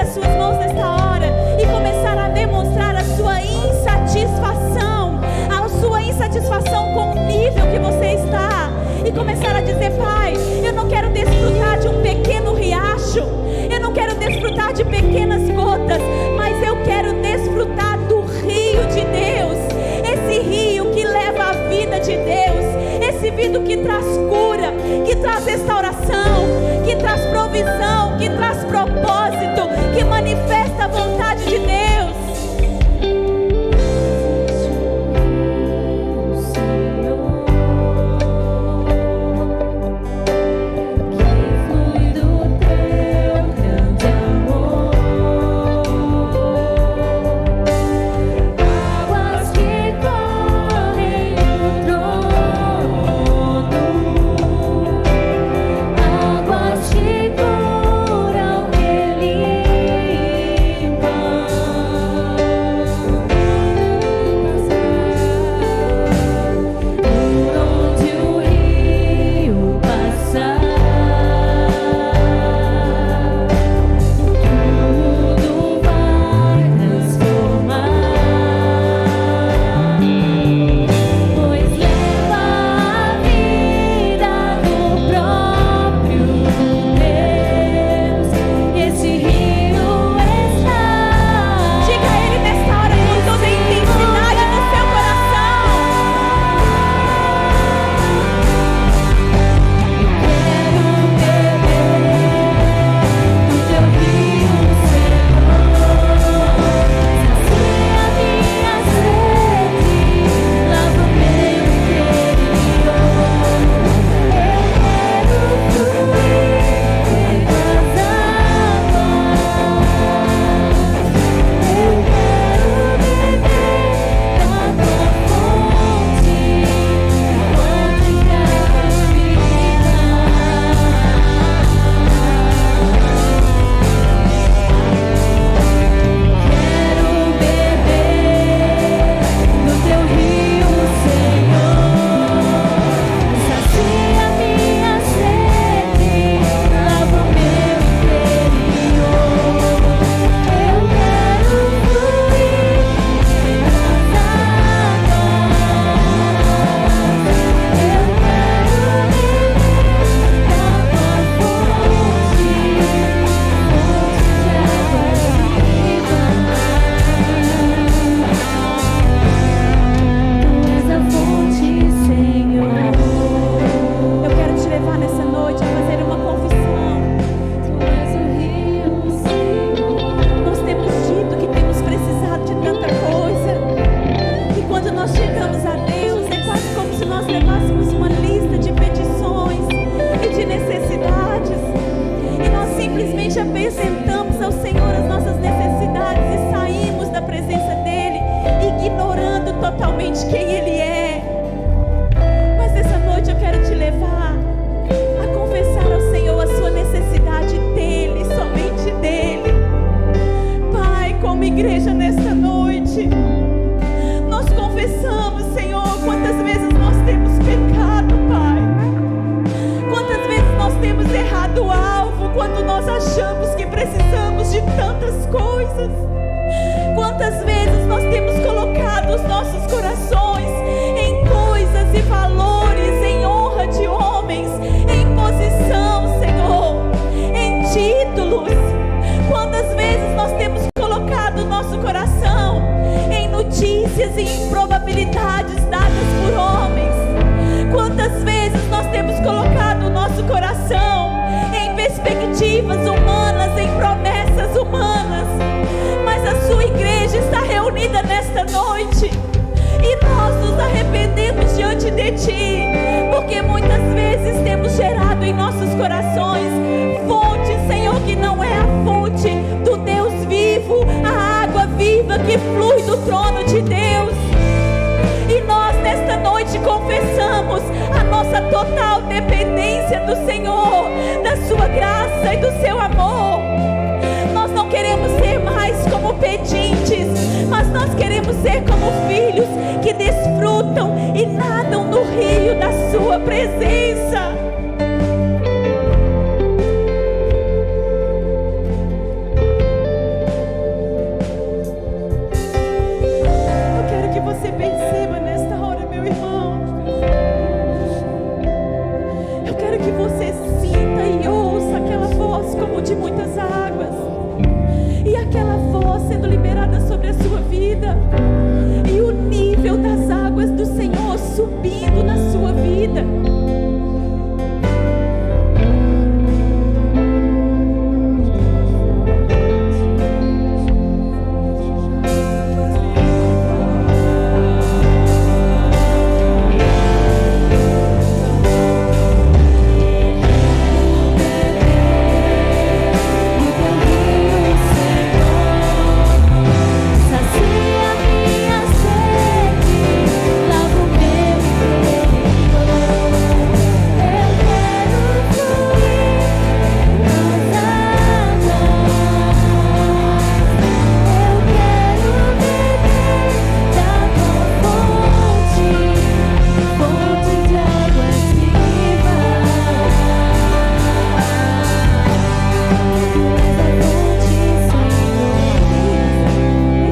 as suas mãos nesta hora e começar a demonstrar a sua insatisfação com o nível que você está, e começar a dizer: Pai, eu não quero desfrutar de um pequeno riacho, eu não quero desfrutar de pequenas gotas, mas eu quero desfrutar do rio de Deus, esse rio que leva a vida de Deus, esse rio que traz cura, que traz restauração, que traz provisão, que traz propósito, que manifesta a vontade de Deus. Total dependência do Senhor, da sua graça e do seu amor. Nós não queremos ser mais como pedintes, mas nós queremos ser como filhos que desfrutam e nadam no rio da sua presença.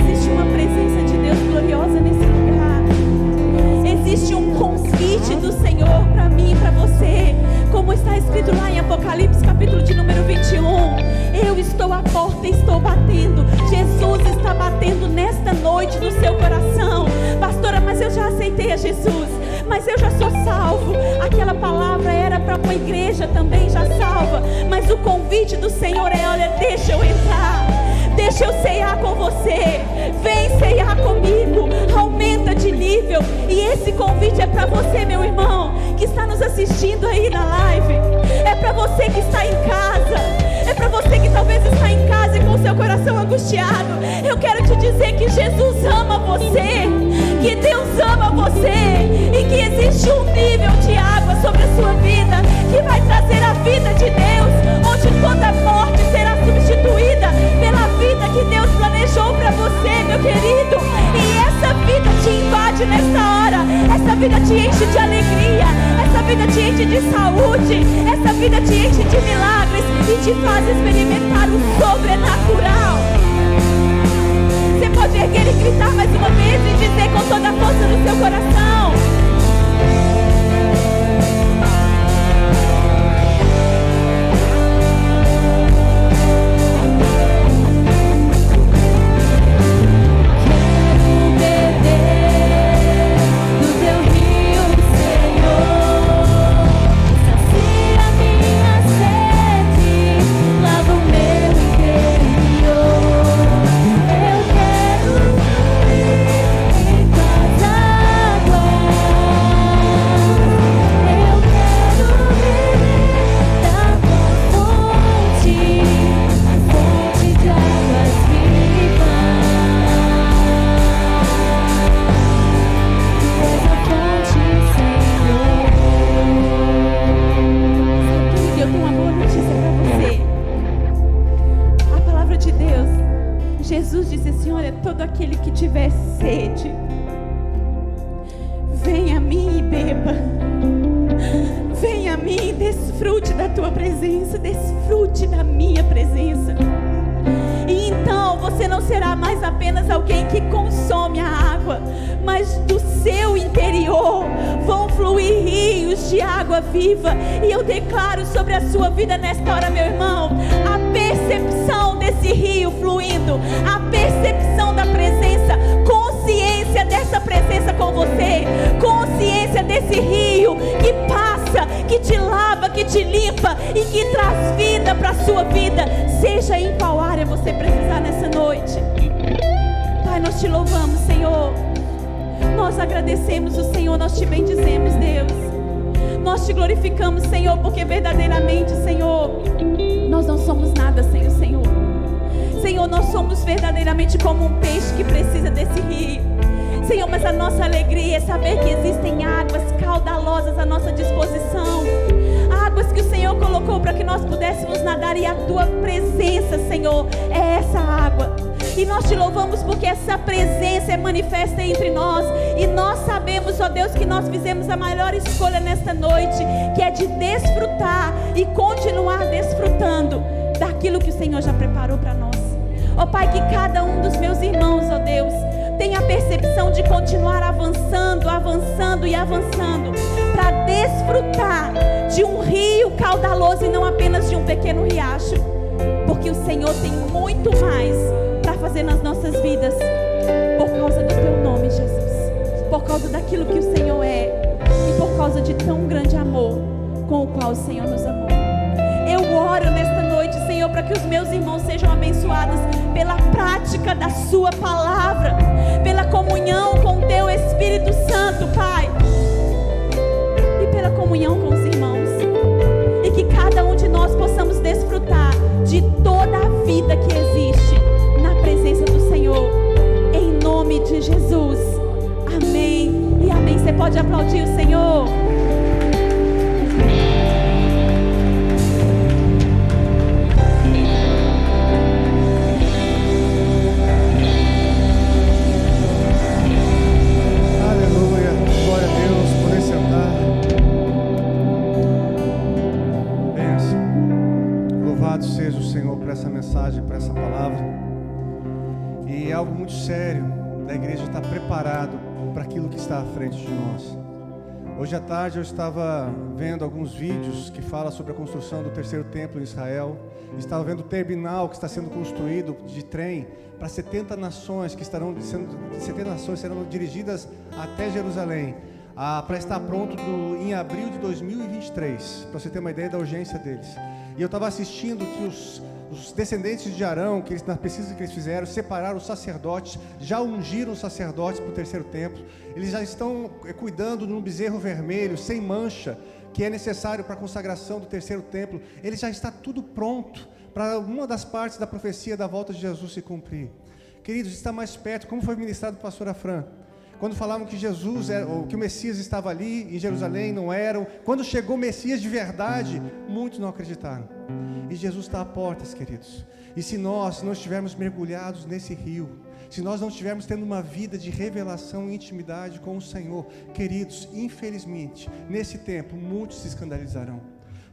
Existe uma presença de Deus gloriosa nesse lugar. Existe um convite do Senhor para mim e para você. Como está escrito lá em Apocalipse, capítulo de número 21. Eu estou à porta e estou batendo. Jesus está batendo nesta noite no seu coração. Pastora, mas eu já aceitei a Jesus. Mas eu já sou salvo. Aquela palavra era para uma igreja também já salva. Mas o convite do Senhor é: olha, deixa eu entrar. Deixa eu ceiar com você. Vem ceiar comigo. Aumenta de nível. E esse convite é para você, meu irmão, que está nos assistindo aí na live. É para você que está em casa. É para você que talvez está em casa e com seu coração angustiado. Eu quero te dizer que Jesus ama você. Que Deus ama você. E que existe um nível de água sobre a sua vida que vai trazer a vida de Deus, onde toda morte será substituída pela vida que Deus planejou para você, meu querido. E essa vida te invade nesta hora. Essa vida te enche de alegria. Essa vida te enche de saúde. Essa vida te enche de milagres e te faz experimentar o sobrenatural. Você pode erguer e gritar mais uma vez e dizer com toda a força do seu coração: Jesus disse assim: olha, todo aquele que tiver sede, venha a mim e beba. Venha a mim e desfrute da tua presença, desfrute da minha presença. E então você não será mais apenas alguém que consome a água, mas do seu interior vão fluir rios de água viva. E eu declaro sobre a sua vida nesta hora, meu irmão, a percepção desse rio fluindo, a percepção da presença, consciência dessa presença com você, consciência desse rio que passa, que te lava, que te limpa e que traz vida para a sua vida, seja em qual área você precisar nessa noite. Pai, nós te louvamos, Senhor. Nós agradecemos o Senhor, nós te bendizemos, Deus. Nós te glorificamos, Senhor, porque verdadeiramente, Senhor, nós não somos nada sem o Senhor. Senhor, nós somos verdadeiramente como um peixe que precisa desse rio. Senhor, mas a nossa alegria é saber que existem águas caudalosas à nossa disposição. Águas que o Senhor colocou para que nós pudéssemos nadar, e a tua presença, Senhor, é essa água. E nós te louvamos porque essa presença é manifesta entre nós. E nós sabemos, ó Deus, que nós fizemos a maior escolha nesta noite, que é de desfrutar e continuar desfrutando daquilo que o Senhor já preparou para nós. Ó Pai, que cada um dos meus irmãos, ó Deus, tenha a percepção de continuar avançando, avançando e avançando, para desfrutar de um rio caudaloso e não apenas de um pequeno riacho, porque o Senhor tem muito mais para fazer nas nossas vidas, por causa do teu nome, Jesus, por causa daquilo que o Senhor é e por causa de tão grande amor com o qual o Senhor nos amou. Eu oro nesta noite, Senhor, para que os meus irmãos sejam abençoados pela prática da sua palavra, pela comunhão com o teu Espírito Santo, Pai, e pela comunhão com os irmãos, e que cada um de nós possamos desfrutar de toda a vida que existe na presença do Senhor, em nome de Jesus. Amém e amém. Você pode aplaudir o Senhor? Seja o Senhor, por essa mensagem, por essa palavra. E é algo muito sério da igreja estar preparado para aquilo que está à frente de nós. Hoje à tarde eu estava vendo alguns vídeos que falam sobre a construção do terceiro templo em Israel. Estava vendo o terminal que está sendo construído de trem para 70 nações que estarão sendo 70 nações serão dirigidas até Jerusalém, para estar pronto em abril de 2023, para você ter uma ideia da urgência deles. E eu estava assistindo que os descendentes de Arão, que na pesquisa que eles fizeram, separaram os sacerdotes, já ungiram os sacerdotes para o terceiro templo. Eles já estão cuidando de um bezerro vermelho, sem mancha, que é necessário para a consagração do terceiro templo. Ele já está tudo pronto para uma das partes da profecia da volta de Jesus se cumprir. Queridos, está mais perto, como foi ministrado pelo pastor Afran. Quando falavam que que o Messias estava ali em Jerusalém, não eram. Quando chegou o Messias de verdade, muitos não acreditaram. E Jesus está à portas, queridos. E se nós não estivermos mergulhados nesse rio, se nós não estivermos tendo uma vida de revelação e intimidade com o Senhor, queridos, infelizmente, nesse tempo, muitos se escandalizarão.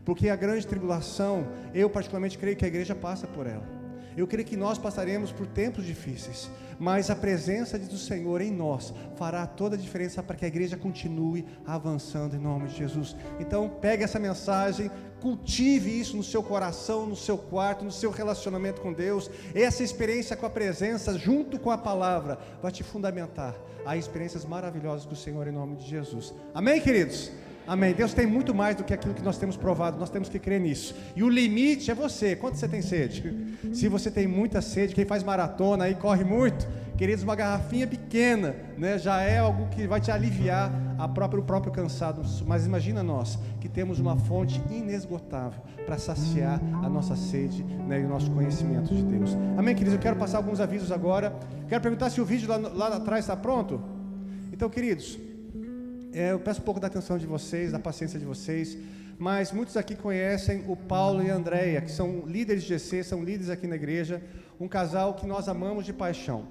Porque a grande tribulação, eu particularmente creio que a igreja passa por ela. Eu creio que nós passaremos por tempos difíceis, mas a presença do Senhor em nós fará toda a diferença para que a igreja continue avançando em nome de Jesus. Então pegue essa mensagem, cultive isso no seu coração, no seu quarto, no seu relacionamento com Deus. Essa experiência com a presença junto com a palavra vai te fundamentar a experiências maravilhosas do Senhor em nome de Jesus. Amém, queridos? Amém. Deus tem muito mais do que aquilo que nós temos provado. Nós temos que crer nisso. E o limite é você. Quanto você tem sede? Se você tem muita sede, quem faz maratona aí corre muito, queridos, uma garrafinha pequena, né, já é algo que vai te aliviar o próprio cansado. Mas imagina nós que temos uma fonte inesgotável para saciar a nossa sede, né, e o nosso conhecimento de Deus. Amém, queridos? Eu quero passar alguns avisos agora. Quero perguntar se o vídeo lá atrás está pronto. Então, queridos, eu peço um pouco da atenção de vocês, da paciência de vocês, mas muitos aqui conhecem o Paulo e a Andréia, que são líderes de GC, são líderes aqui na igreja, um casal que nós amamos de paixão.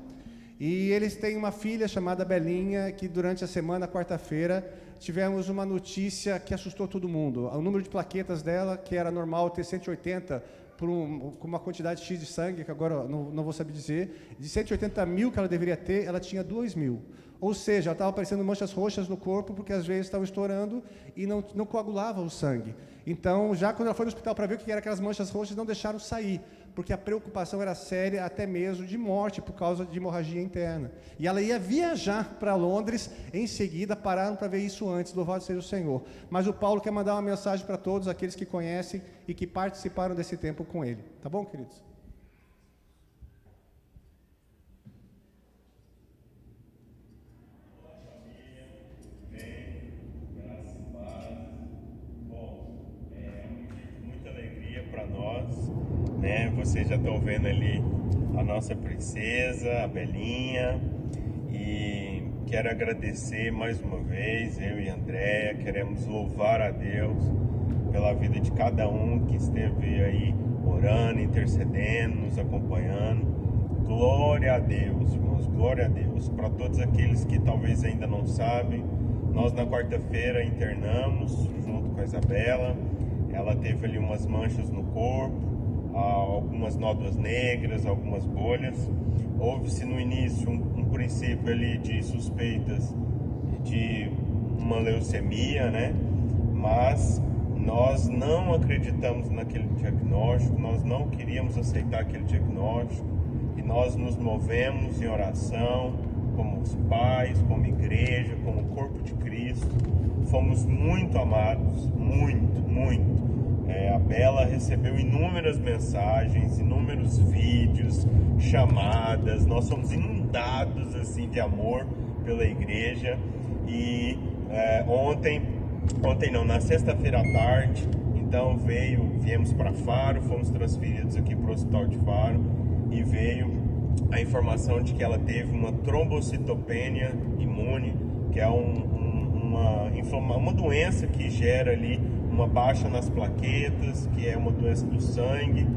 E eles têm uma filha chamada Belinha, que durante a semana, quarta-feira, tivemos uma notícia que assustou todo mundo. O número de plaquetas dela, que era normal ter 180, com uma quantidade X de sangue, que agora não vou saber dizer, de 180 mil que ela deveria ter, ela tinha 2 mil. Ou seja, ela estava aparecendo manchas roxas no corpo, porque às vezes estavam estourando e não coagulava o sangue. Então, já quando ela foi no hospital para ver o que eram aquelas manchas roxas, não deixaram sair, porque a preocupação era séria, até mesmo de morte, por causa de hemorragia interna. E ela ia viajar para Londres, em seguida pararam para ver isso antes, louvado seja o Senhor. Mas o Paulo quer mandar uma mensagem para todos aqueles que conhecem e que participaram desse tempo com ele. Tá bom, queridos? Né? Vocês já estão vendo ali a nossa princesa, a Belinha, e quero agradecer mais uma vez, eu e a Andréia, queremos louvar a Deus pela vida de cada um que esteve aí orando, intercedendo, nos acompanhando. Glória a Deus, irmãos, glória a Deus. Para todos aqueles que talvez ainda não sabem, nós na quarta-feira internamos junto com a Isabela. Ela teve ali umas manchas no corpo, algumas nódoas negras, algumas bolhas. Houve-se no início um princípio ali de suspeitas de uma leucemia, né? Mas nós não acreditamos naquele diagnóstico, nós não queríamos aceitar aquele diagnóstico, e nós nos movemos em oração, como os pais, como igreja, como corpo de Cristo. Fomos muito amados, muito. A Bela recebeu inúmeras mensagens, inúmeros vídeos, chamadas. Nós somos inundados assim de amor pela igreja. E na sexta-feira à tarde, então viemos para Faro, fomos transferidos aqui para o Hospital de Faro, e veio a informação de que ela teve uma trombocitopenia imune, que é uma doença que gera ali uma baixa nas plaquetas, que é uma doença do sangue.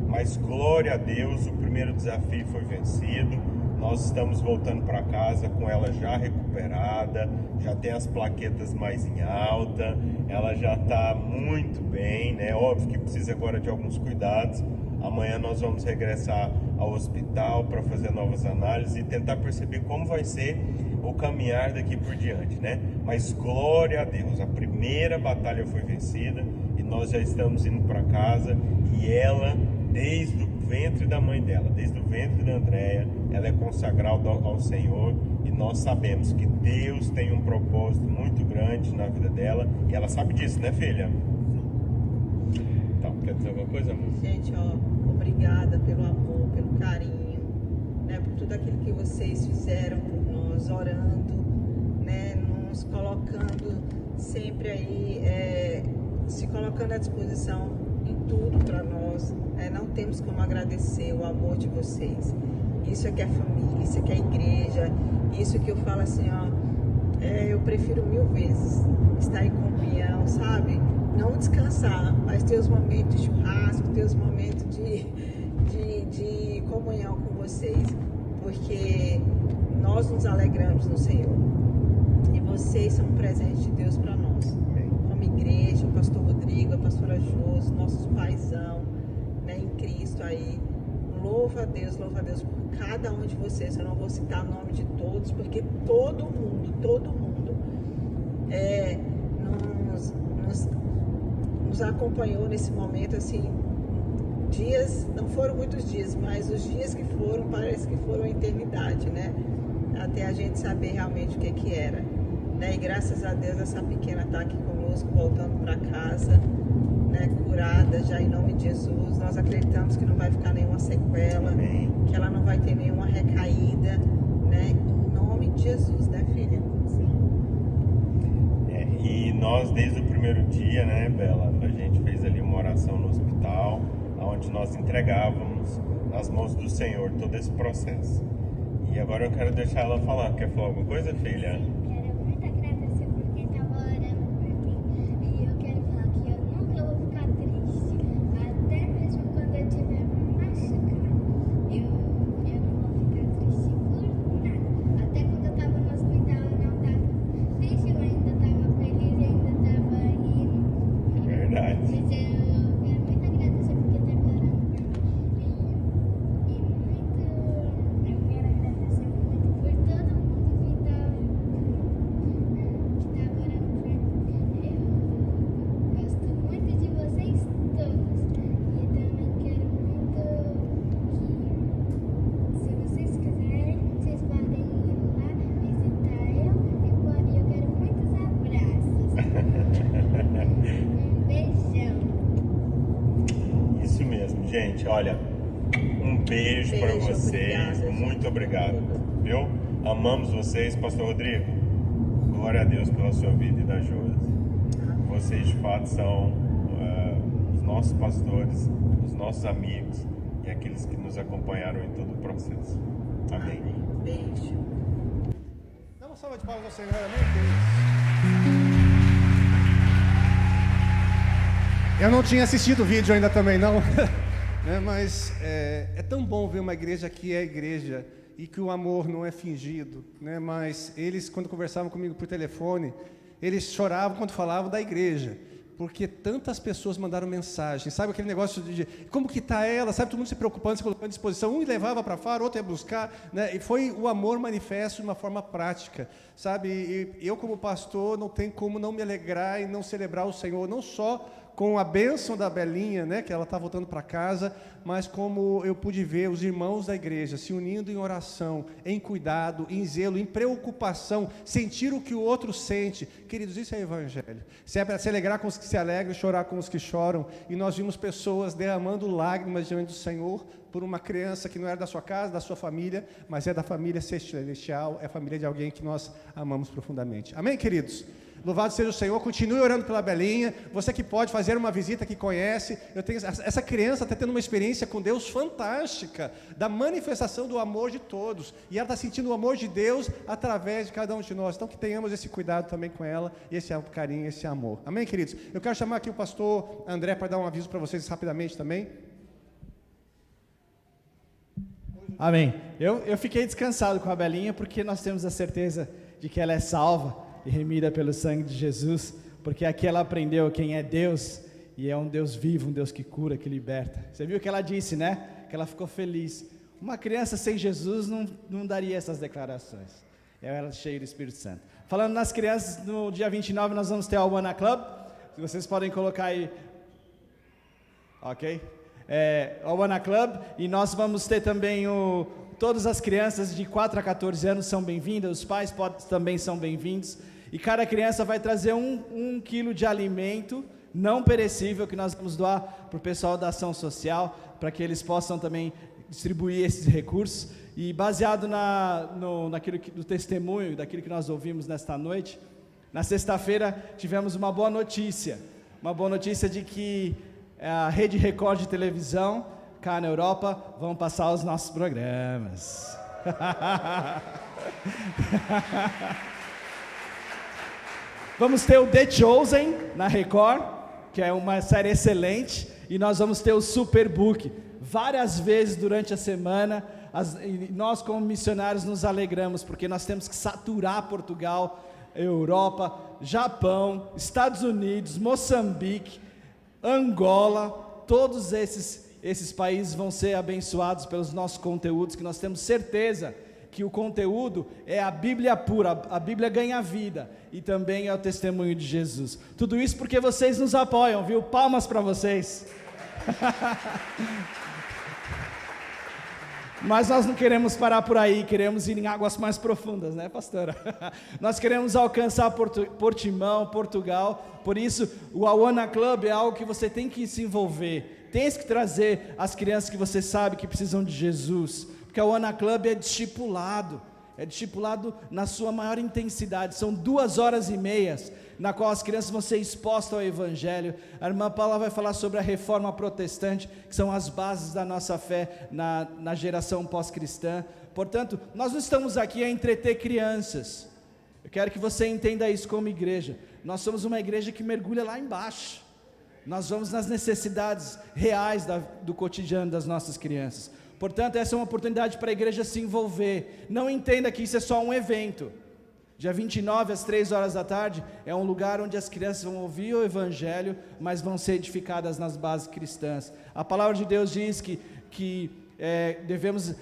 Mas glória a Deus, o primeiro desafio foi vencido. Nós estamos voltando para casa com ela já recuperada, já tem as plaquetas mais em alta, ela já está muito bem, né? Óbvio que precisa agora de alguns cuidados, Amanhã nós vamos regressar ao hospital para fazer novas análises e tentar perceber como vai ser o caminhar daqui por diante, né? Mas glória a Deus, a primeira batalha foi vencida e nós já estamos indo para casa, e ela, desde o ventre da mãe dela, desde o ventre da Andréia, ela é consagrada ao Senhor, e nós sabemos que Deus tem um propósito muito grande na vida dela, e ela sabe disso, né, filha? Então, quer dizer alguma coisa, amor? Gente, obrigada pelo amor, pelo carinho, né, por tudo aquilo que vocês fizeram por nós, orando, né, nos colocando sempre aí, se colocando à disposição em tudo para nós, né? Não temos como agradecer o amor de vocês. Isso é que é família, isso é que é igreja, isso que eu falo assim, eu prefiro 1000 vezes estar em comunhão, sabe? Não descansar, mas ter os momentos de churrasco, ter os momentos de comunhão com vocês, porque nós nos alegramos no Senhor e vocês são um presente de Deus para nós. Como igreja, o pastor Rodrigo, a pastora Josi, nossos paizão, né, em Cristo aí. Louva a Deus por cada um de vocês. Eu não vou citar o nome de todos, porque todo mundo nos acompanhou nesse momento, assim, dias, não foram muitos dias, mas os dias que foram, parece que foram a eternidade, né? Até a gente saber realmente o que era, né? E graças a Deus essa pequena está aqui conosco, voltando para casa, né? Curada já em nome de Jesus. Nós acreditamos que não vai ficar nenhuma sequela, Amém. Que ela não vai ter nenhuma recaída, né? Em nome de Jesus, né, filha? E nós, desde o primeiro dia, né, Bela, a gente fez ali uma oração no hospital, onde nós entregávamos nas mãos do Senhor todo esse processo. E agora eu quero deixar ela falar. Quer falar alguma coisa, filha? Quero muito agradecer por quem estava orando por mim. E eu quero falar que eu nunca vou ficar triste. Até mesmo quando eu tiver me machucado, eu não vou ficar triste por nada. Até quando eu estava no hospital, eu não estava triste, eu ainda estava feliz, ainda estava rindo. Verdade. Mas eu quero muito agradecer por quem estava orando por mim. Eu quero agradecer muito por todo mundo que estava orando por mim. Eu gosto muito de vocês todos. E também quero muito que, se vocês quiserem, vocês podem ir lá visitar eu quero muitos abraços. Um beijão. Isso mesmo, gente. Olha, um beijo para Beijo, vocês. obrigada, Muito gente. obrigado. Viu? Amamos vocês, pastor Rodrigo. Glória a Deus pela sua vida e da Josi. Vocês de fato são os nossos pastores, os nossos amigos e aqueles que nos acompanharam em todo o processo. Amém. Beijo. Dá uma salva de palmas ao Senhor, amém, queridos? Eu não tinha assistido o vídeo ainda também, não. Né, mas é tão bom ver uma igreja que é igreja e que o amor não é fingido, né? Mas eles, quando conversavam comigo por telefone, eles choravam quando falavam da igreja, porque tantas pessoas mandaram mensagem, sabe aquele negócio de como que está ela, sabe, todo mundo se preocupando, se colocando à disposição, um levava para fora, outro ia buscar, né? E foi o amor manifesto de uma forma prática, sabe, e eu como pastor não tenho como não me alegrar e não celebrar o Senhor, não só com a bênção da Belinha, né, que ela está voltando para casa, mas como eu pude ver os irmãos da igreja se unindo em oração, em cuidado, em zelo, em preocupação, sentir o que o outro sente. Queridos, isso é evangelho. Se é para se alegrar com os que se alegram, chorar com os que choram, e nós vimos pessoas derramando lágrimas diante do Senhor por uma criança que não era da sua casa, da sua família, mas é da família celestial, é a família de alguém que nós amamos profundamente. Amém, queridos? Louvado seja o Senhor, continue orando pela Belinha, você que pode fazer uma visita, que conhece, essa criança está tendo uma experiência com Deus fantástica, da manifestação do amor de todos, e ela está sentindo o amor de Deus através de cada um de nós, então que tenhamos esse cuidado também com ela, esse carinho, esse amor, amém, queridos? Eu quero chamar aqui o pastor André para dar um aviso para vocês rapidamente também. Amém. Eu fiquei descansado com a Belinha, porque nós temos a certeza de que ela é salva e remida pelo sangue de Jesus, porque aqui ela aprendeu quem é Deus E é um Deus vivo, um Deus que cura, que liberta. Você viu o que ela disse, né? Que ela ficou feliz. Uma criança sem Jesus não daria essas declarações. Ela cheia do Espírito Santo. Falando nas crianças, no dia 29 nós vamos ter a Awana Club. Vocês podem colocar aí. Ok? A Awana Club. E nós vamos ter também todas as crianças de 4 a 14 anos são bem-vindas. Os pais também são bem-vindos. E cada criança vai trazer um quilo de alimento não perecível que nós vamos doar para o pessoal da ação social, para que eles possam também distribuir esses recursos. E baseado no testemunho, daquilo que nós ouvimos nesta noite, na sexta-feira tivemos uma boa notícia de que a Rede Record de televisão, cá na Europa, vão passar os nossos programas. Vamos ter o The Chosen na Record, que é uma série excelente, e nós vamos ter o Superbook várias vezes durante a semana. E nós como missionários nos alegramos, porque nós temos que saturar Portugal, Europa, Japão, Estados Unidos, Moçambique, Angola. Todos esses países vão ser abençoados pelos nossos conteúdos, que nós temos certeza que o conteúdo é a Bíblia pura, a Bíblia ganha vida, e também é o testemunho de Jesus. Tudo isso porque vocês nos apoiam, viu? Palmas para vocês. Mas nós não queremos parar por aí, queremos ir em águas mais profundas, né, pastora? Nós queremos alcançar Portimão, Portugal. Por isso, o Awana Club é algo que você tem que se envolver. Tem que trazer as crianças que você sabe que precisam de Jesus. Porque o Awana Club é discipulado na sua maior intensidade. São 2h30, na qual as crianças vão ser expostas ao Evangelho. A irmã Paula vai falar sobre a reforma protestante, que são as bases da nossa fé na geração pós-cristã. Portanto, nós não estamos aqui a entreter crianças. Eu quero que você entenda isso como igreja. Nós somos uma igreja que mergulha lá embaixo. Nós vamos nas necessidades reais do cotidiano das nossas crianças. Portanto, essa é uma oportunidade para a igreja se envolver. Não entenda que isso é só um evento. Dia 29, às 3h da tarde, é um lugar onde as crianças vão ouvir o Evangelho, mas vão ser edificadas nas bases cristãs. A palavra de Deus diz que devemos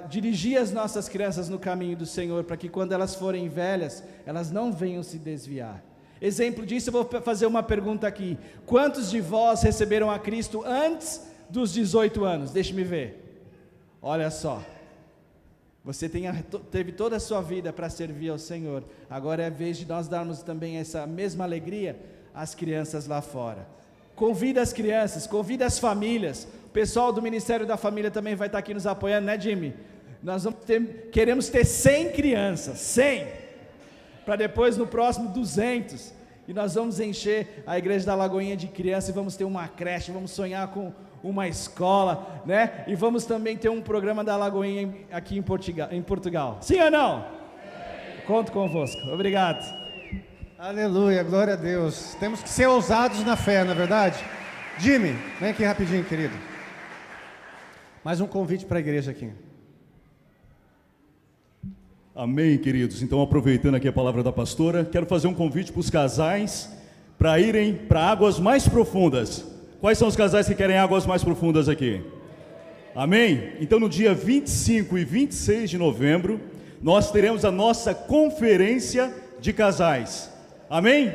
dirigir as nossas crianças no caminho do Senhor, para que quando elas forem velhas, elas não venham se desviar. Exemplo disso, eu vou fazer uma pergunta aqui. Quantos de vós receberam a Cristo antes dos 18 anos? Deixe-me ver. Olha só, você teve toda a sua vida para servir ao Senhor. Agora é a vez de nós darmos também essa mesma alegria às crianças lá fora. Convida as crianças, convida as famílias. O pessoal do Ministério da Família também vai estar aqui nos apoiando, né, Jimmy? Nós queremos ter 100 crianças, 100, para depois no próximo 200. E nós vamos encher a igreja da Lagoinha de crianças, e vamos ter uma creche, vamos sonhar com uma escola, né? E vamos também ter um programa da Lagoinha aqui em Portugal. Sim ou não? Sim. Conto convosco. Obrigado. Aleluia, glória a Deus. Temos que ser ousados na fé, não é verdade? Jimmy, vem aqui rapidinho, querido. Mais um convite para a igreja aqui. Amém, queridos. Então, aproveitando aqui a palavra da pastora, quero fazer um convite para os casais para irem para águas mais profundas. Quais são os casais que querem águas mais profundas aqui? Amém? Então, no dia 25 e 26 de novembro, nós teremos a nossa conferência de casais. Amém?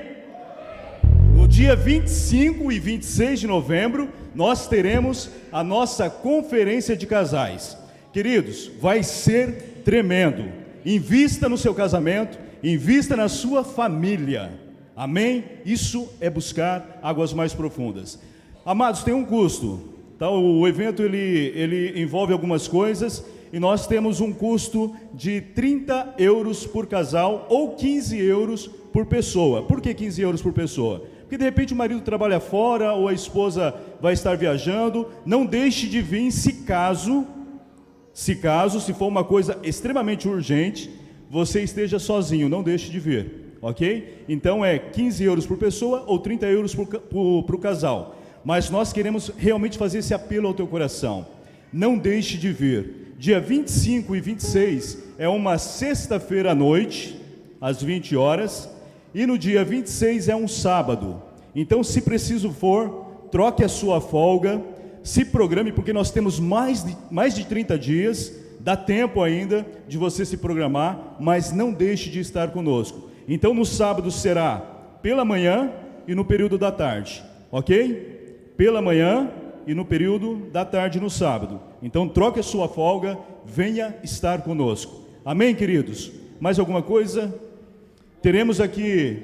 No dia 25 e 26 de novembro, nós teremos a nossa conferência de casais. Queridos, vai ser tremendo. Invista no seu casamento, invista na sua família. Amém? Isso é buscar águas mais profundas. Amados, tem um custo, tá? O evento ele envolve algumas coisas, e nós temos um custo de 30 euros por casal ou 15 euros por pessoa. Por que 15 euros por pessoa? Porque de repente o marido trabalha fora ou a esposa vai estar viajando. Não deixe de vir se for uma coisa extremamente urgente, você esteja sozinho, não deixe de vir, ok? Então é 15 euros por pessoa ou 30 euros para o casal. Mas nós queremos realmente fazer esse apelo ao teu coração. Não deixe de vir. Dia 25 e 26 é uma sexta-feira à noite, às 20 horas, e no dia 26 é um sábado. Então, se preciso for, troque a sua folga, se programe, porque nós temos mais de 30 dias, dá tempo ainda de você se programar, mas não deixe de estar conosco. Então, no sábado será pela manhã e no período da tarde, ok? Pela manhã e no período da tarde no sábado. Então, troque a sua folga, venha estar conosco. Amém, queridos? Mais alguma coisa? Teremos aqui...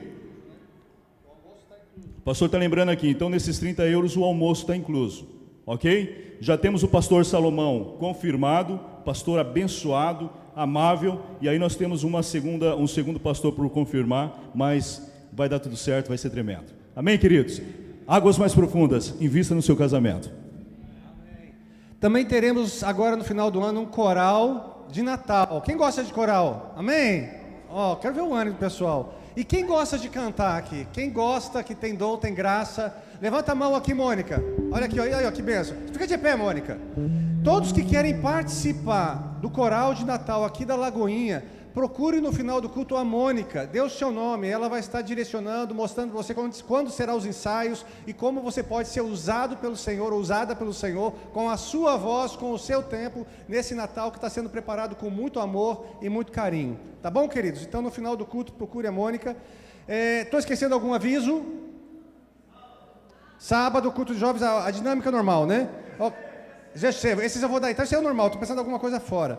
O pastor está lembrando aqui, então nesses 30 euros o almoço está incluso, ok? Já temos o pastor Salomão confirmado, pastor abençoado, amável, e aí nós temos um segundo pastor por confirmar, mas vai dar tudo certo, vai ser tremendo. Amém, queridos? Águas mais profundas, invista no seu casamento. Também teremos agora no final do ano um coral de Natal. Quem gosta de coral? Amém? Ó, quero ver o ânimo do pessoal. E quem gosta de cantar aqui? Quem gosta, que tem dom, tem graça? Levanta a mão aqui, Mônica. Olha aqui, olha aí, ó, que benção. Fica de pé, Mônica. Todos que querem participar do coral de Natal aqui da Lagoinha, procure no final do culto a Mônica. Dê o seu nome, ela vai estar direcionando, mostrando para você quando serão os ensaios e como você pode ser usado pelo Senhor, ou usada pelo Senhor, com a sua voz, com o seu tempo, nesse Natal que está sendo preparado com muito amor e muito carinho. Tá bom, queridos? Então, no final do culto, procure a Mônica. Estou esquecendo algum aviso? Sábado, culto de jovens, a dinâmica normal, né? Esses eu vou dar, então esse é o normal, estou pensando em alguma coisa fora.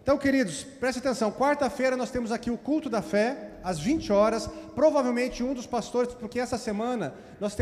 Então, queridos, preste atenção, quarta-feira nós temos aqui o culto da fé, às 20 horas, provavelmente um dos pastores, porque essa semana nós